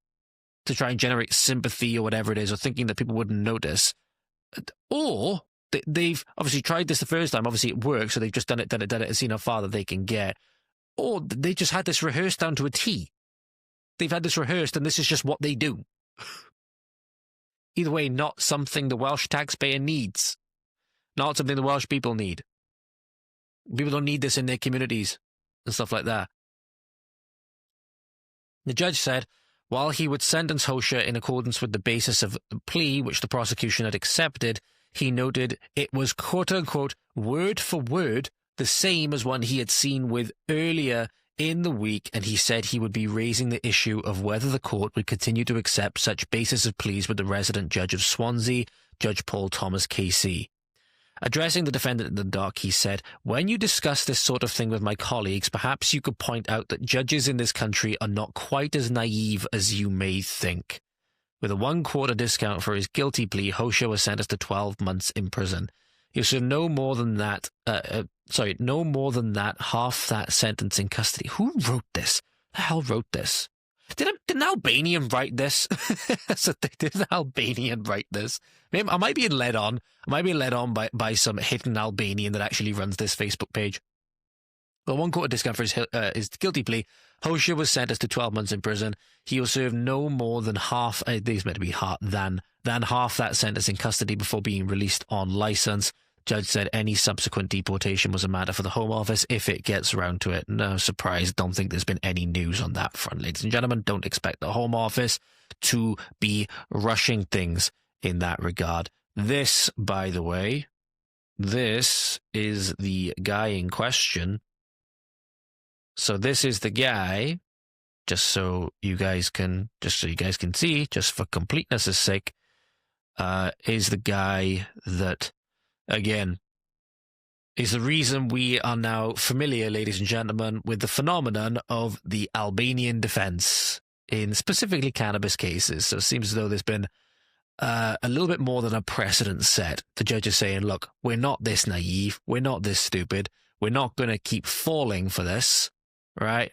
A: to try and generate sympathy or whatever it is, or thinking that people wouldn't notice, or... They've obviously tried this the first time. Obviously, it works, so they've just done it and seen how far that they can get. Or they just had this rehearsed down to a T. They've had this rehearsed, and this is just what they do. Either way, not something the Welsh taxpayer needs. Not something the Welsh people need. People don't need this in their communities and stuff like that. The judge said, while he would sentence Hosha in accordance with the basis of the plea which the prosecution had accepted, he noted it was quote-unquote word for word the same as one he had seen with earlier in the week, and he said he would be raising the issue of whether the court would continue to accept such basis of pleas with the resident judge of Swansea, Judge Paul Thomas KC. Addressing the defendant in the dock, he said, when you discuss this sort of thing with my colleagues, perhaps you could point out that judges in this country are not quite as naive as you may think. With a 1/4 discount for his guilty plea, Hosha was sentenced to 12 months in prison. He was no more than that, half that sentence in custody. Who wrote this? The hell wrote this? Did an Albanian write this? Did an Albanian write this? I might be led on. I might be led on by some hidden Albanian that actually runs this Facebook page. Well, 1/4 discount for his guilty plea. Hosha was sentenced to 12 months in prison. He will serve no more than half, these meant to be than half that sentence in custody before being released on license. Judge said any subsequent deportation was a matter for the Home Office if it gets around to it. No surprise, don't think there's been any news on that front, ladies and gentlemen. Don't expect the Home Office to be rushing things in that regard. This, by the way, this is the guy in question. So this is the guy, just so you guys can see, just for completeness' sake, is the guy that, again, is the reason we are now familiar, ladies and gentlemen, with the phenomenon of the Albanian defense in specifically cannabis cases. So it seems as though there's been a little bit more than a precedent set. The judge is saying, look, we're not this naive, we're not this stupid, we're not going to keep falling for this. Right?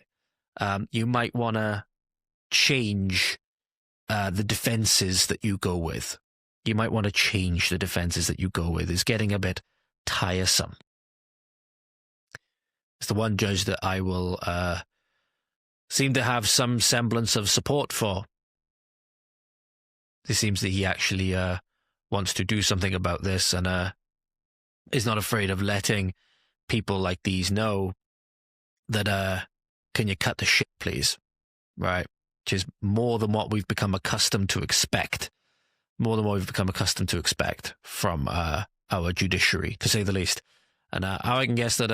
A: You might want to change the defenses that you go with. You might want to change the defenses that you go with. It's getting a bit tiresome. It's the one judge that I will seem to have some semblance of support for. It seems that he actually wants to do something about this and is not afraid of letting people like these know that can you cut the shit, please? Right? Which is more than what we've become accustomed to expect. More than what we've become accustomed to expect from our judiciary, to say the least. And I can guess that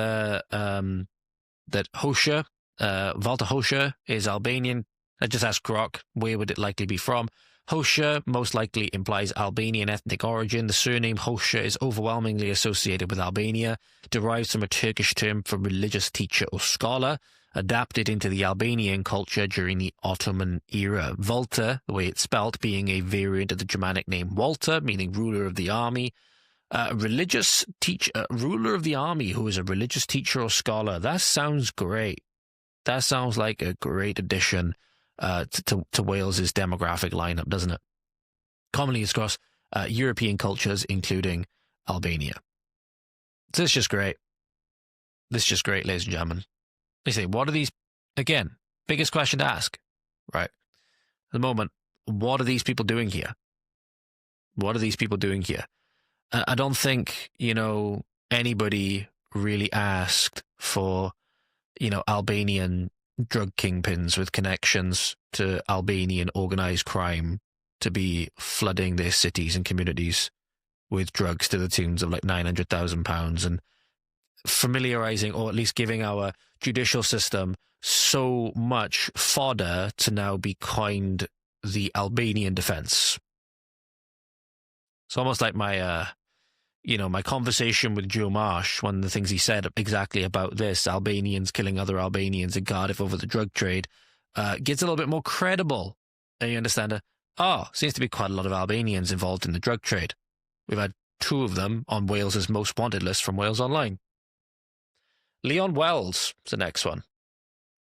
A: that Hosha, Walter Hosha, is Albanian. I just asked Grok, where would it likely be from? Hosha most likely implies Albanian ethnic origin. The surname Hosha is overwhelmingly associated with Albania, derives from a Turkish term for religious teacher or scholar, adapted into the Albanian culture during the Ottoman era. Walter, the way it's spelt, being a variant of the Germanic name Walter, meaning ruler of the army. Religious teacher, ruler of the army who is a religious teacher or scholar. That sounds great. That sounds like a great addition to Wales's demographic lineup, doesn't it? Commonly across European cultures, including Albania. So it's just great. This is just great, ladies and gentlemen. They say, what are these, again, biggest question to ask, right? At the moment, what are these people doing here? What are these people doing here? I don't think, anybody really asked for, Albanian drug kingpins with connections to Albanian organized crime to be flooding their cities and communities with drugs to the tunes of like £900,000 and familiarizing, or at least giving our judicial system so much fodder to now be coined the Albanian defense. It's almost like my my conversation with Joe Marsh, one of the things he said exactly about this, Albanians killing other Albanians in Cardiff over the drug trade, gets a little bit more credible. And you understand seems to be quite a lot of Albanians involved in the drug trade. We've had 2 of them on Wales's most wanted list from Wales Online. Leon Wells is the next one.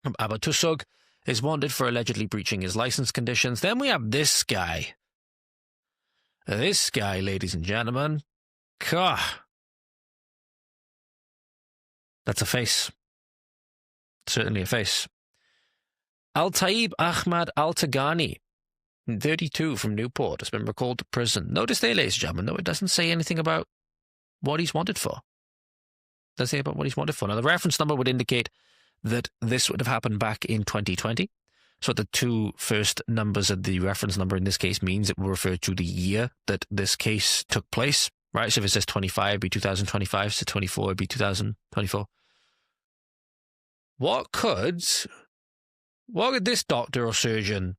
A: From Abertwsog is wanted for allegedly breaching his license conditions. Then we have this guy. This guy, ladies and gentlemen. That's a face. Certainly a face. Al-Taib Ahmad Al-Tagani, 32, from Newport, has been recalled to prison. Notice there, ladies and gentlemen, though, it doesn't say anything about what he's wanted for. It doesn't say about what he's wanted for. Now, the reference number would indicate that this would have happened back in 2020. So the 2 first numbers of the reference number in this case means it will refer to the year that this case took place, right? So if it says 25, it'd be 2025, so 24, it'd be 2024. What could this doctor or surgeon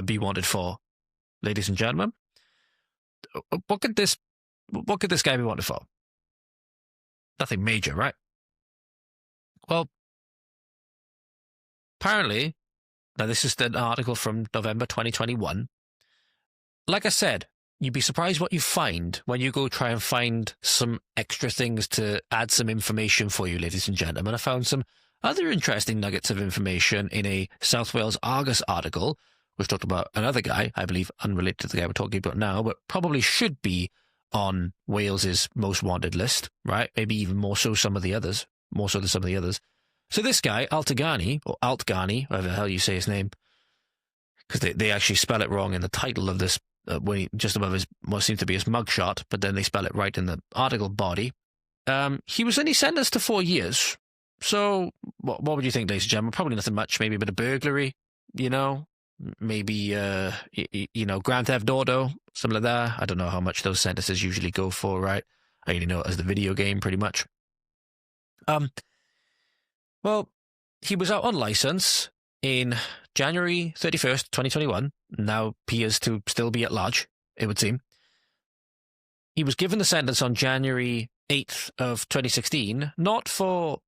A: be wanted for, ladies and gentlemen? What could this guy be wanted for? Nothing major, right? Well, apparently, now this is an article from November 2021. Like I said, you'd be surprised what you find when you go try and find some extra things to add some information for you, ladies and gentlemen. I found some other interesting nuggets of information in a South Wales Argus article, which talked about another guy, I believe unrelated to the guy we're talking about now, but probably should be on Wales's most wanted list, right? Maybe even more so than some of the others. So this guy, Altagani, or Altgani, whatever the hell you say his name, because they actually spell it wrong in the title of this, just above his, what seems to be his mugshot, but then they spell it right in the article body. He was only sentenced to 4 years. So what would you think, ladies and gentlemen? Probably nothing much. Maybe a bit of burglary, maybe, Grand Theft Auto, something like that. I don't know how much those sentences usually go for, right? I only know it as the video game, pretty much. Well, he was out on license in January 31st, 2021. Now appears to still be at large, it would seem. He was given the sentence on January 8th of 2016, not for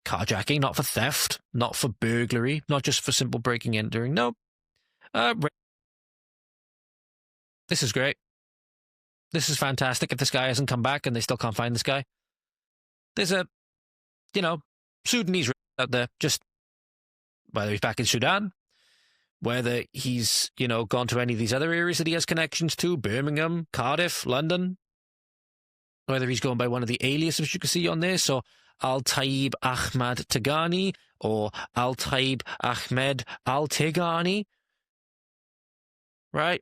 A: carjacking, not for theft, not for burglary, not just for simple breaking and entering. No. This is great. This is fantastic. If this guy hasn't come back and they still can't find this guy, there's a, Sudanese out there, just whether he's back in Sudan, whether he's, gone to any of these other areas that he has connections to, Birmingham, Cardiff, London, whether he's going by one of the aliases you can see on there, so Al-Taib Ahmad Tagani or Al-Taib Ahmed Al-Tigani, right?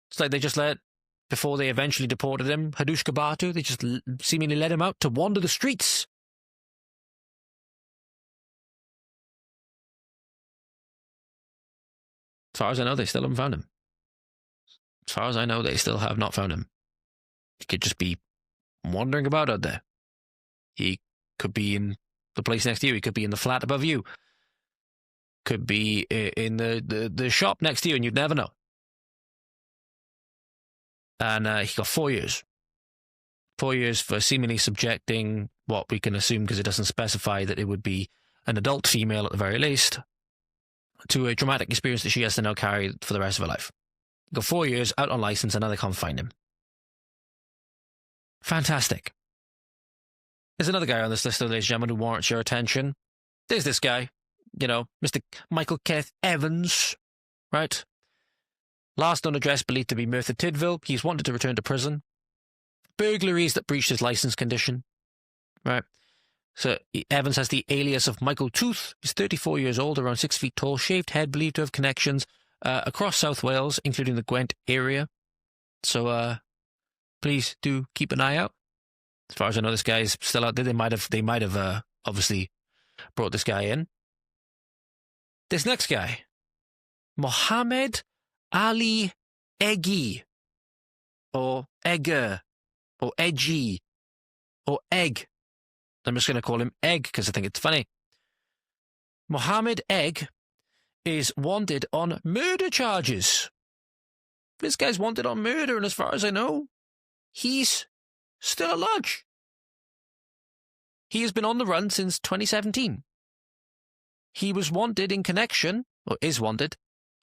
A: It's like they just before they eventually deported him, Hadushka Batu, they just seemingly let him out to wander the streets. As far as I know, they still haven't found him. As far as I know, they still have not found him. He could just be wandering about out there. He could be in the place next to you. He could be in the flat above you. Could be in the shop next to you, and you'd never know. And he got 4 years. 4 years for seemingly subjecting what we can assume, because it doesn't specify that it would be an adult female at the very least, to a traumatic experience that she has to now carry for the rest of her life. Got 4 years, out on license, and now they can't find him. Fantastic. There's another guy on this list, ladies and gentlemen, who warrants your attention. There's this guy, Mr. Michael Kenneth Evans, right? Last known address believed to be Merthyr Tydfil. He's wanted to return to prison. Burglaries that breached his license condition, right? So Evans has the alias of Michael Tooth. He's 34 years old, around 6 feet tall, shaved head, believed to have connections across South Wales, including the Gwent area. So please do keep an eye out. As far as I know, this guy is still out there. They might have obviously brought this guy in. This next guy, Mohammed Ali Eggy, or Egger, or Edgy, or Egg. I'm just going to call him Egg because I think it's funny. Mohammed Egg is wanted on murder charges. This guy's wanted on murder, and as far as I know, he's still at large. He has been on the run since 2017. He was wanted in connection, or is wanted,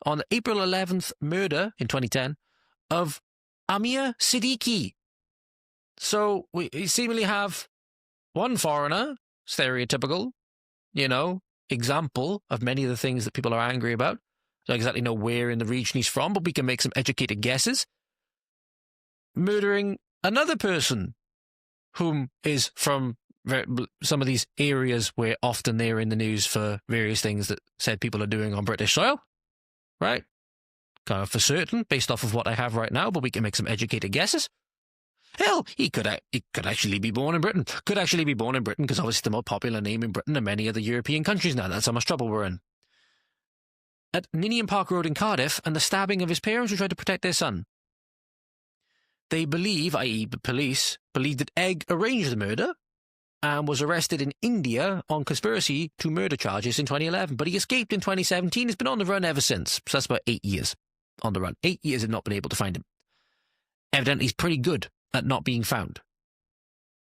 A: on the April 11th murder in 2010 of Amir Siddiqui. So we seemingly have one foreigner, stereotypical, example of many of the things that people are angry about. Don't exactly know where in the region he's from, but we can make some educated guesses. Murdering another person whom is from some of these areas where often they're in the news for various things that said people are doing on British soil. Right? Kind of for certain, based off of what I have right now, but we can make some educated guesses. Hell, he could actually be born in Britain. Could actually be born in Britain, because obviously the more popular name in Britain and many other European countries now. That's how much trouble we're in. At Ninian Park Road in Cardiff, and the stabbing of his parents who tried to protect their son. They believe, i.e. the police, believe that Egg arranged the murder and was arrested in India on conspiracy to murder charges in 2011. But he escaped in 2017. He's been on the run ever since. So that's about 8 years on the run. 8 years have not been able to find him. Evidently, he's pretty good at not being found,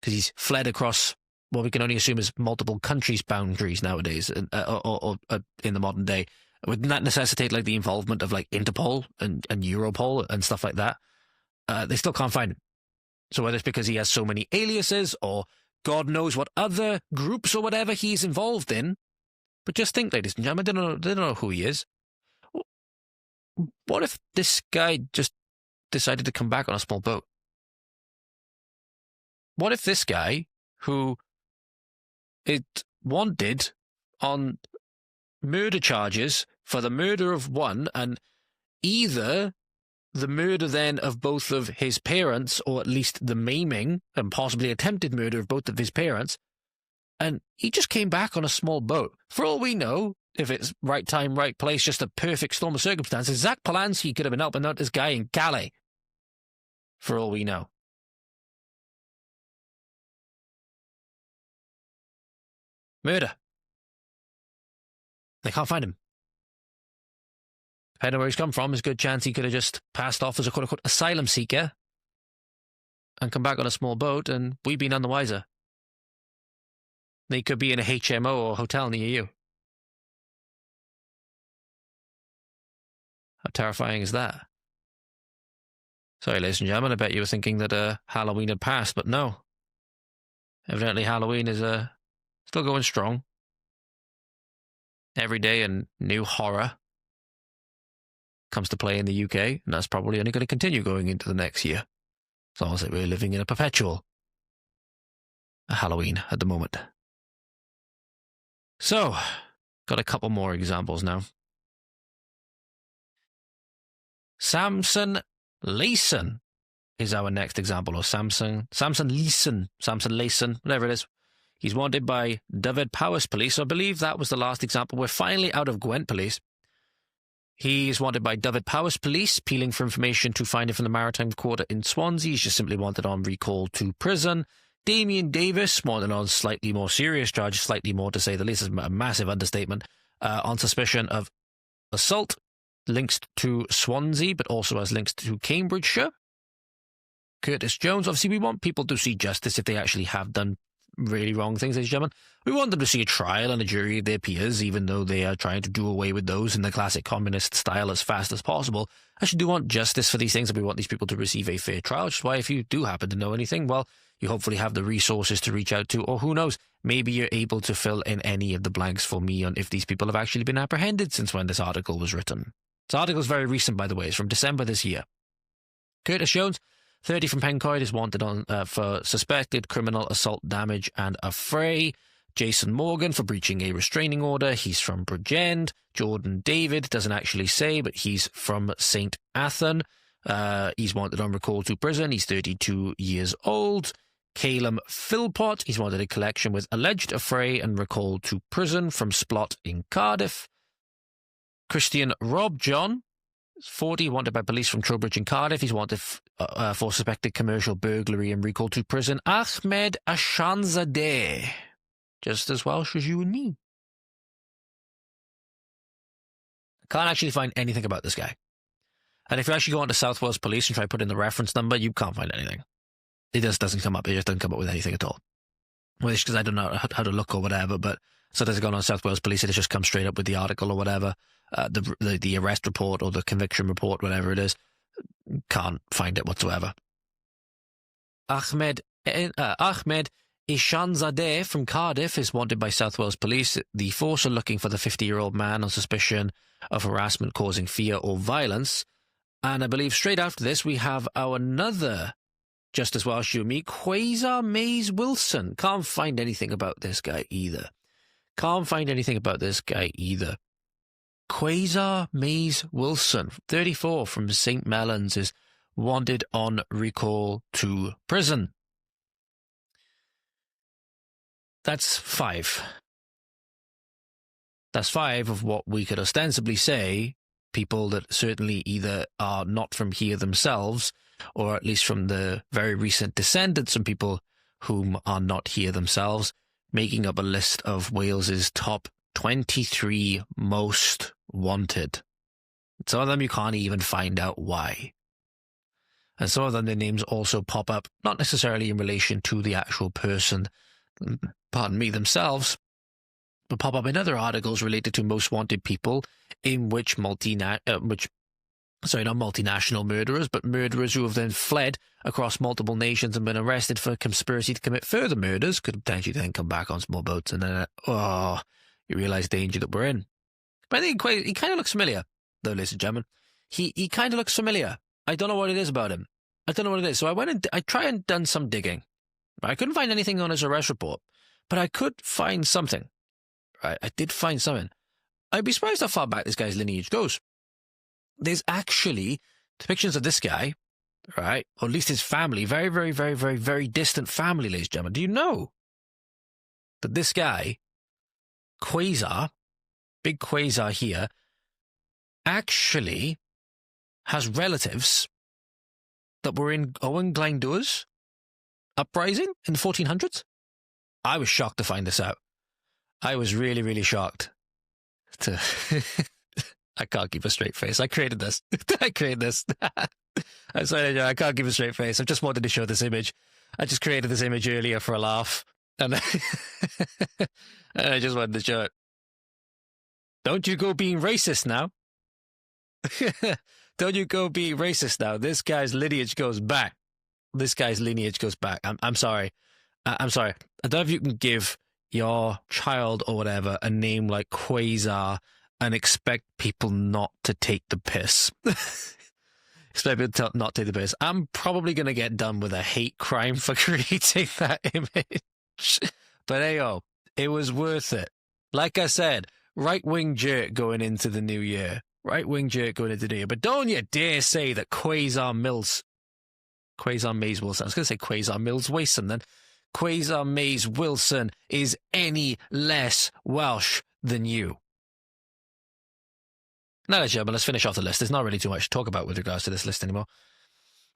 A: because he's fled across what we can only assume is multiple countries' boundaries nowadays, or in the modern day. Wouldn't that necessitate like the involvement of like Interpol and Europol and stuff like that? They still can't find him. So whether it's because he has so many aliases, or God knows what other groups or whatever he's involved in, but just think, ladies and gentlemen, they don't know who he is. What if this guy just decided to come back on a small boat? What if this guy, who is wanted on murder charges for the murder of one, and either the murder then of both of his parents, or at least the maiming and possibly attempted murder of both of his parents, and he just came back on a small boat? For all we know, if it's right time, right place, just a perfect storm of circumstances, Zach Polanski could have been helping out this guy in Calais. For all we know. Murder. They can't find him. Depending on where he's come from, there's a good chance he could have just passed off as a quote-unquote asylum seeker and come back on a small boat, and we've been none the wiser. They could be in a HMO or hotel near you. How terrifying is that? Sorry, ladies and gentlemen, I bet you were thinking that Halloween had passed, but no. Evidently Halloween is still going strong. Every day a new horror comes to play in the UK, and that's probably only going to continue going into the next year. As long as we're living in a perpetual Halloween at the moment. So, got a couple more examples now. Samson Layson is our next example, or Samson Layson, whatever it is. He's wanted by Dyfed-Powys Police. So I believe that was the last example. We're finally out of Gwent Police. He's wanted by Dyfed-Powys Police, appealing for information to find him from the Maritime Quarter in Swansea. He's just simply wanted on recall to prison. Damien Davis, wanted on slightly more serious charges, slightly more to say the least, is a massive understatement, on suspicion of assault, links to Swansea, but also has links to Cambridgeshire. Curtis Jones, obviously we want people to see justice if they actually have done really wrong things, ladies and gentlemen. We want them to see a trial and a jury of their peers, even though they are trying to do away with those in the classic communist style as fast as possible. Actually do want justice for these things, and we want these people to receive a fair trial, which is why if you do happen to know anything, well, you hopefully have the resources to reach out to, or who knows, maybe you're able to fill in any of the blanks for me on if these people have actually been apprehended since when this article was written. This article is very recent, by the way. It's from December this year. Curtis Jones, 30 from Pencoed, is wanted on for suspected criminal assault, damage and affray. Jason Morgan for breaching a restraining order. He's from Bridgend. Jordan David doesn't actually say, but he's from St. Athan. He's wanted on recall to prison. He's 32 years old. Calum Philpott, he's wanted in connection with alleged affray and recalled to prison from Splot in Cardiff. Christian Rob John, 40, wanted by police from Trowbridge in Cardiff. He's wanted for suspected commercial burglary and recalled to prison. Ahmed Ashanzadeh, just as Welsh as you and me. Can't actually find anything about this guy. And if you actually go onto South Wales Police and try to put in the reference number, you can't find anything. It just doesn't come up. It just doesn't come up with anything at all. Which, because I don't know how to look or whatever, but sometimes I've gone on South Wales Police, it just comes straight up with the article or whatever, the arrest report or the conviction report, whatever it is. Can't find it whatsoever. Ahmed Ishanzadeh from Cardiff is wanted by South Wales Police. The force are looking for the 50-year-old man on suspicion of harassment causing fear or violence. And I believe straight after this, we have our another Justice Welsh Yumi, Quasar Mays Wilson. Can't find anything about this guy either. Quasar Mays Wilson, 34, from St. Mellons, is wanted on recall to prison. That's 5. That's 5 of what we could ostensibly say people that certainly either are not from here themselves, or at least from the very recent descendants from people whom are not here themselves, making up a list of Wales's top 23 most wanted. Some of them you can't even find out why. And some of them, their names also pop up, not necessarily in relation to the actual person, themselves, but pop up in other articles related to most wanted people, in which not multinational murderers, but murderers who have then fled across multiple nations and been arrested for conspiracy to commit further murders could potentially then come back on small boats, and then, you realise the danger that we're in. But I think he kind of looks familiar, though, ladies and gentlemen. He kind of looks familiar. I don't know what it is about him. I don't know what it is. So I tried and done some digging. I couldn't find anything on his arrest report, but I could find something. Right? I did find something. I'd be surprised how far back this guy's lineage goes. There's actually depictions of this guy, right, or at least his family, very, very, very, very, very distant family, ladies and gentlemen. Do you know that this guy, Quasar, big Quasar here, actually has relatives that were in Owen Glyndwr's uprising in the 1400s? I was shocked to find this out. I was really, really shocked. I can't keep a straight face. I created this. I'm sorry, I can't keep a straight face. I just wanted to show this image. I just created this image earlier for a laugh. And I just wanted to show it. Don't you go being racist now. Don't you go being racist now. This guy's lineage goes back. I'm sorry. I'm sorry. I don't know if you can give your child or whatever a name like Quasar and expect people not to take the piss. Expect people to not take the piss. I'm probably going to get done with a hate crime for creating that image. But hey, it was worth it. Like I said, right-wing jerk going into the new year. But don't you dare say that Quasar Mays Wilson. I was going to say Quasar Mills Wilson then. Quasar Mays Wilson is any less Welsh than you. Now, ladies and gentlemen, let's finish off the list. There's not really too much to talk about with regards to this list anymore.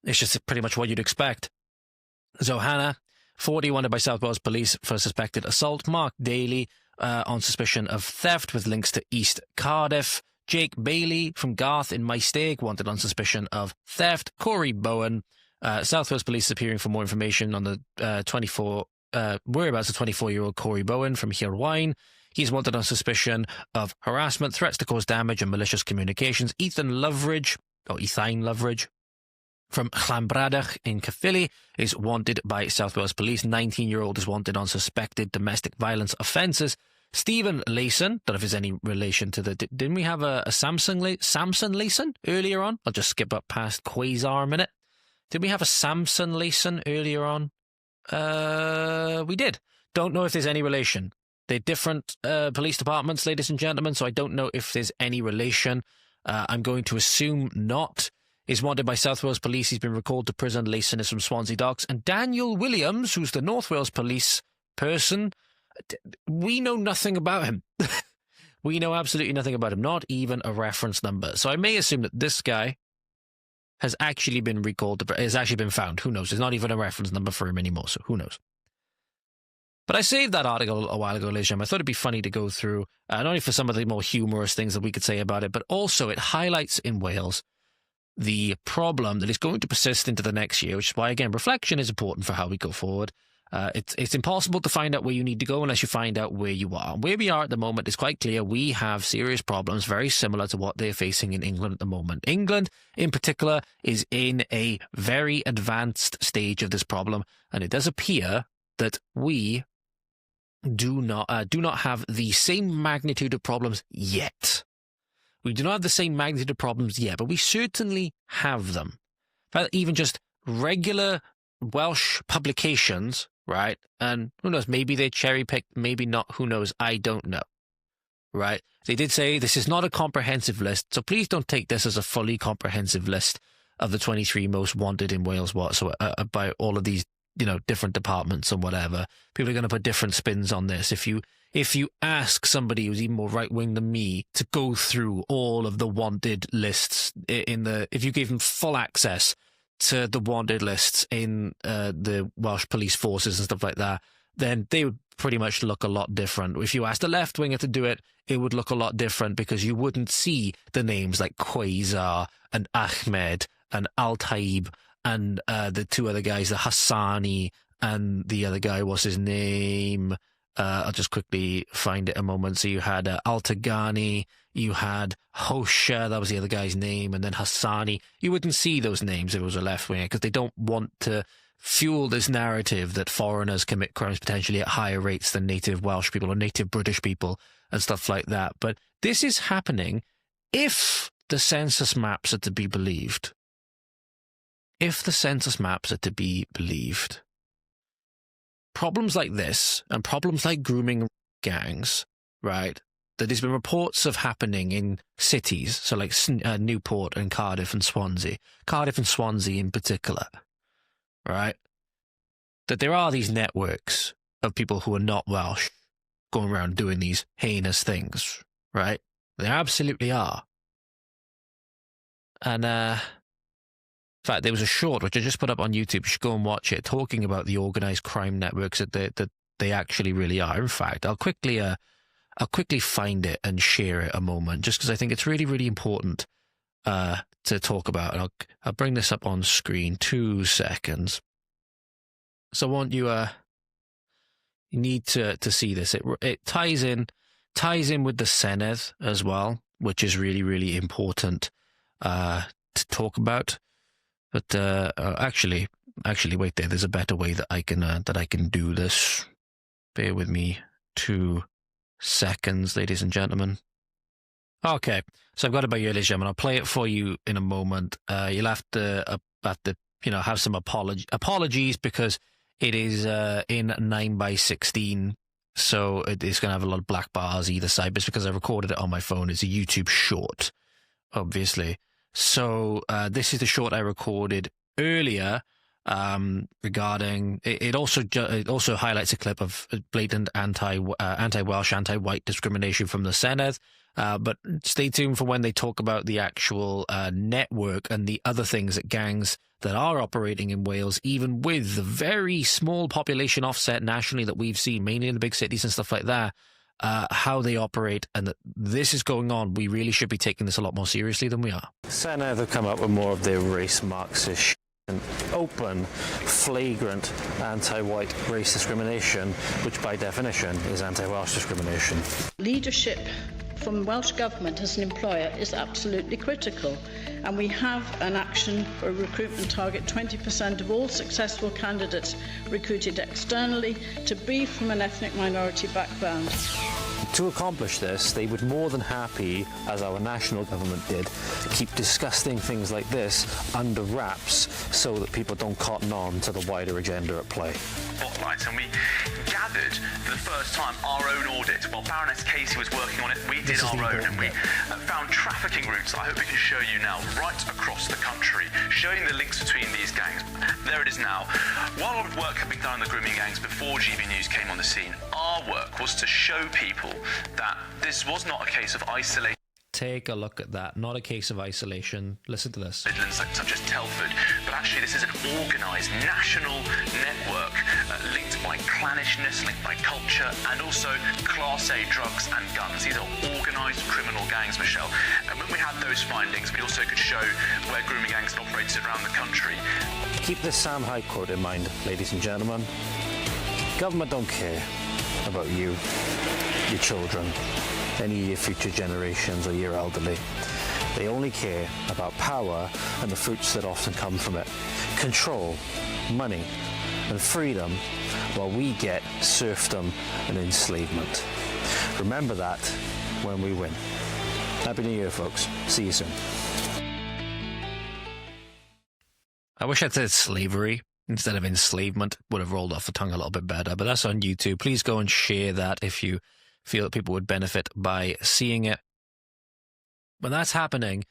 A: It's just pretty much what you'd expect. Zohanna, 40, wanted by South Wales Police for suspected assault. Mark Daly, on suspicion of theft with links to East Cardiff. Jake Bailey from Garth in Maesteg, wanted on suspicion of theft. Corey Bowen, South Wales Police is appearing for more information on the whereabouts of 24-year-old Corey Bowen from Hirwaun. He's wanted on suspicion of harassment, threats to cause damage, and malicious communications. Ethan Loveridge from Llanbradach in Caerphilly is wanted by South Wales Police. 19-year-old is wanted on suspected domestic violence offences. Stephen Layson, don't know if there's any relation to the... Didn't we have a Samson Layson earlier on? I'll just skip up past Quasar a minute. Did we have a Samson Layson earlier on? We did. Don't know if there's any relation. They're different police departments, ladies and gentlemen, so I don't know if there's any relation. I'm going to assume not. Is wanted by South Wales Police. He's been recalled to prison. Layson is from Swansea Docks. And Daniel Williams, who's the North Wales Police person, we know nothing about him. We know absolutely nothing about him, not even a reference number. So I may assume that this guy has actually been recalled, has actually been found. Who knows? There's not even a reference number for him anymore, so who knows? But I saved that article a while ago, ladies and gentlemen. I thought it'd be funny to go through, not only for some of the more humorous things that we could say about it, but also it highlights in Wales the problem that is going to persist into the next year, which is why, again, reflection is important for how we go forward. It's impossible to find out where you need to go unless you find out where you are. Where we are at the moment is quite clear. We have serious problems very similar to what they're facing in England at the moment. England, in particular, is in a very advanced stage of this problem, and it does appear that we do not have the same magnitude of problems yet. We do not have the same magnitude of problems yet, but we certainly have them. But even just regular Welsh publications, right? And who knows, maybe they cherry-picked, maybe not, who knows, I don't know, right? They did say this is not a comprehensive list, so please don't take this as a fully comprehensive list of the 23 most wanted in Wales whatsoever, by all of these, different departments and whatever. People are going to put different spins on this. If you ask somebody who's even more right-wing than me to go through all of the wanted lists if you gave them full access to the wanted lists in the Welsh police forces and stuff like that, then they would pretty much look a lot different. If you asked a left-winger to do it, it would look a lot different because you wouldn't see the names like Quasar and Ahmed and Al-Taib and the two other guys, the Hassani and the other guy, what's his name? I'll just quickly find it a moment. So you had Al-Tagani, you had Hosha, that was the other guy's name, and then Hassani. You wouldn't see those names if it was a left-winger because they don't want to fuel this narrative that foreigners commit crimes potentially at higher rates than native Welsh people or native British people and stuff like that. But this is happening if the census maps are to be believed. If the census maps are to be believed, problems like this and problems like grooming gangs, right, that there's been reports of happening in cities, so like Newport and Cardiff and Swansea in particular, right, that there are these networks of people who are not Welsh going around doing these heinous things, right? There absolutely are. And, in fact, there was a short, which I just put up on YouTube, you should go and watch it, talking about the organised crime networks that they actually really are. In fact, I'll quickly find it and share it a moment, just because I think it's really, really important to talk about. And I'll bring this up on screen, 2 seconds. So I want you, you need to see this. It ties in with the Senedd as well, which is really, really important to talk about. But actually, wait there. There's a better way that I can do this. Bear with me 2 seconds, ladies and gentlemen. Okay, so I've got it by you, ladies and gentlemen. I'll play it for you in a moment. You'll have to have some apologies because it is in 9:16, so it's going to have a lot of black bars either side. But it's because I recorded it on my phone. It's a YouTube short, obviously. So this is the short I recorded earlier regarding. It also highlights a clip of blatant anti-Welsh, anti-white discrimination from the Senedd. But stay tuned for when they talk about the actual network and the other things that gangs that are operating in Wales, even with the very small population offset nationally that we've seen, mainly in the big cities and stuff like that. How they operate and that this is going on. We really should be taking this a lot more seriously than we are. Senedd have come up with more of their race Marxist and open, flagrant anti-white race discrimination, which by definition is anti-Welsh discrimination.
F: Leadership from Welsh Government as an employer is absolutely critical, and we have an action for recruitment target 20% of all successful candidates recruited externally to be from an ethnic minority background.
A: To accomplish this, they would more than happy, as our national government did, keep disgusting things like this under wraps so that people don't cotton on to the wider agenda at play.
G: Spotlight, and we gathered for the first time our own audit. While Baroness Casey was working on it, we did our own, and we found trafficking routes I hope we can show you now right across the country, showing the links between these gangs. There it is now. While work had been done on the grooming gangs before GB News came on the scene, our work was to show people that this was not a case of isolated.
A: Take a look at that. Not a case of isolation. Listen to this.
G: Midlands such as Telford, but actually this is an organised national network linked by clannishness, linked by culture, and also Class A drugs and guns. These are organised criminal gangs, Michelle. And when we had those findings, we also could show where grooming gangs have operated around the country.
A: Keep this Sam Hyde quote in mind, ladies and gentlemen. Government don't care about you, your children, any of your future generations or your elderly. They only care about power and the fruits that often come from it. Control, money, and freedom, while we get serfdom and enslavement. Remember that when we win. Happy New Year, folks. See you soon. I wish I'd said slavery instead of enslavement. Would have rolled off the tongue a little bit better, but that's on YouTube. Please go and share that if you feel that people would benefit by seeing it. When that's happening,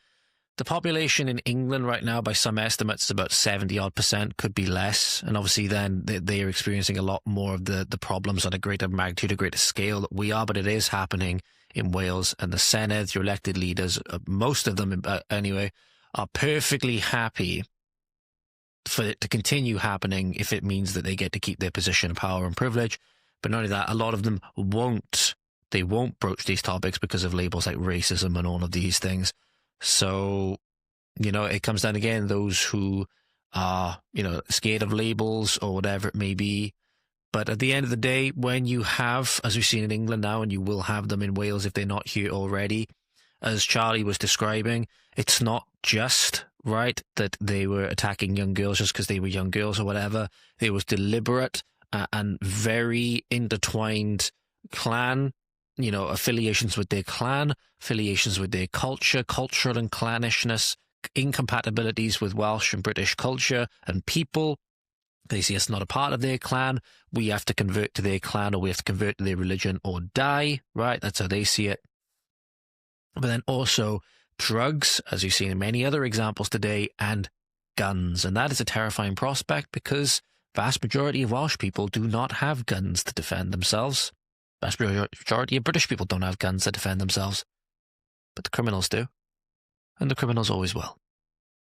A: the population in England right now, by some estimates, is about 70-odd%, could be less. And obviously then they are experiencing a lot more of the problems on a greater magnitude, a greater scale that we are, but it is happening in Wales. And the Senedd, your elected leaders, most of them anyway, are perfectly happy for it to continue happening if it means that they get to keep their position of power and privilege. But not only that, a lot of them won't. They won't broach these topics because of labels like racism and all of these things. So, it comes down again, those who are, scared of labels or whatever it may be. But at the end of the day, when you have, as we've seen in England now, and you will have them in Wales if they're not here already, as Charlie was describing, it's not just right that they were attacking young girls just because they were young girls or whatever. There was deliberate and very intertwined clan, affiliations with their clan, affiliations with their culture, cultural and clannishness, incompatibilities with Welsh and British culture and people. They see us not a part of their clan. We have to convert to their clan, or we have to convert to their religion or die, right? That's how they see it. But then also drugs, as you've seen in many other examples today, and guns. And that is a terrifying prospect because vast majority of Welsh people do not have guns to defend themselves. Vast majority of British people don't have guns to defend themselves. But the criminals do. And the criminals always will.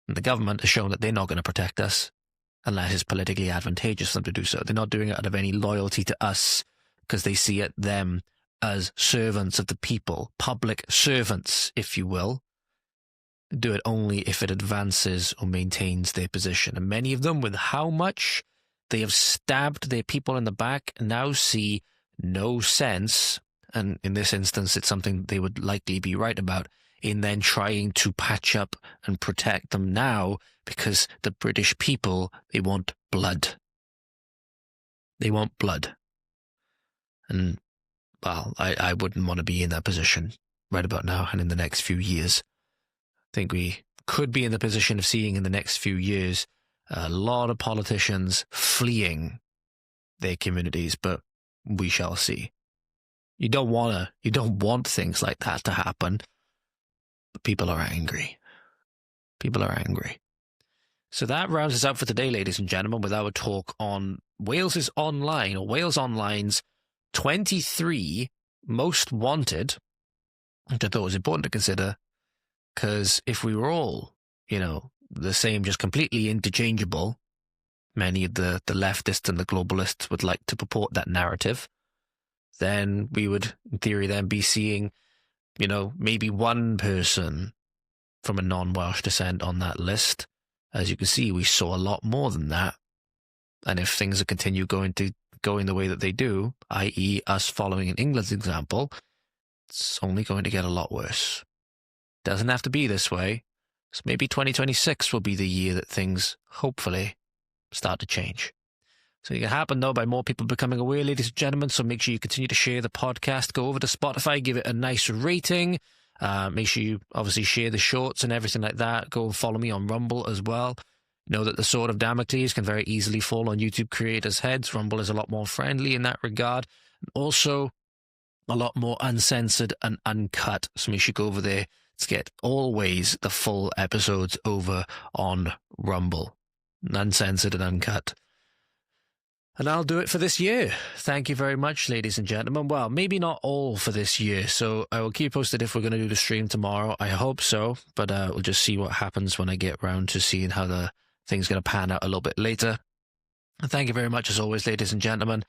A: And the government has shown that they're not going to protect us unless it's politically advantageous for them to do so. They're not doing it out of any loyalty to us because they see them as servants of the people, public servants, if you will. They do it only if it advances or maintains their position. And many of them, with how much they have stabbed their people in the back, now see no sense, and in this instance it's something they would likely be right about, in then trying to patch up and protect them now, because the British people, they want blood. They want blood. And, well, I wouldn't want to be in that position right about now and in the next few years. I think we could be in the position of seeing in the next few years a lot of politicians fleeing their communities, but we shall see. You don't want things like that to happen, but people are angry. People are angry. So that rounds us out for today, ladies and gentlemen, with our talk on Wales Online's 23 most wanted, which I thought was important to consider, because if we were all, the same, just completely interchangeable, many of the leftists and the globalists would like to purport that narrative, then we would, in theory, then be seeing, maybe one person from a non-Welsh descent on that list. As you can see, we saw a lot more than that. And if things continue going the way that they do, i.e. us following in England's example, it's only going to get a lot worse. Doesn't have to be this way. So maybe 2026 will be the year that things, hopefully, start to change. So it can happen, though, by more people becoming aware, ladies and gentlemen. So make sure you continue to share the podcast. Go over to Spotify, give it a nice rating. Make sure you obviously share the shorts and everything like that. Go and follow me on Rumble as well. Know that the sword of Damocles can very easily fall on YouTube creators' heads. Rumble is a lot more friendly in that regard. And also a lot more uncensored and uncut. So make sure you go over there to get always the full episodes over on Rumble. Uncensored and uncut. And I'll do it for this year. Thank you very much, ladies and gentlemen. Well, maybe not all for this year, so I will keep posted if we're going to do the stream tomorrow. I hope so, but we'll just see what happens when I get round to seeing how the thing's going to pan out a little bit later. And thank you very much, as always, ladies and gentlemen.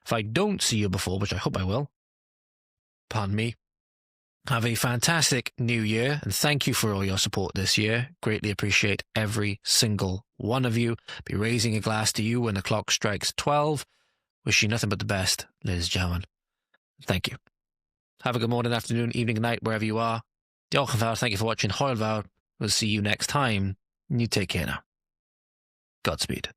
A: If I don't see you before, which I hope I will, pardon me, have a fantastic new year, and thank you for all your support this year. Greatly appreciate every single one of you. Be raising a glass to you when the clock strikes 12. Wish you nothing but the best, ladies and gentlemen. Thank you. Have a good morning, afternoon, evening, night, wherever you are. Diolch yn fawr, thank you for watching. Hwyl fawr. We'll see you next time. You take care now. Godspeed.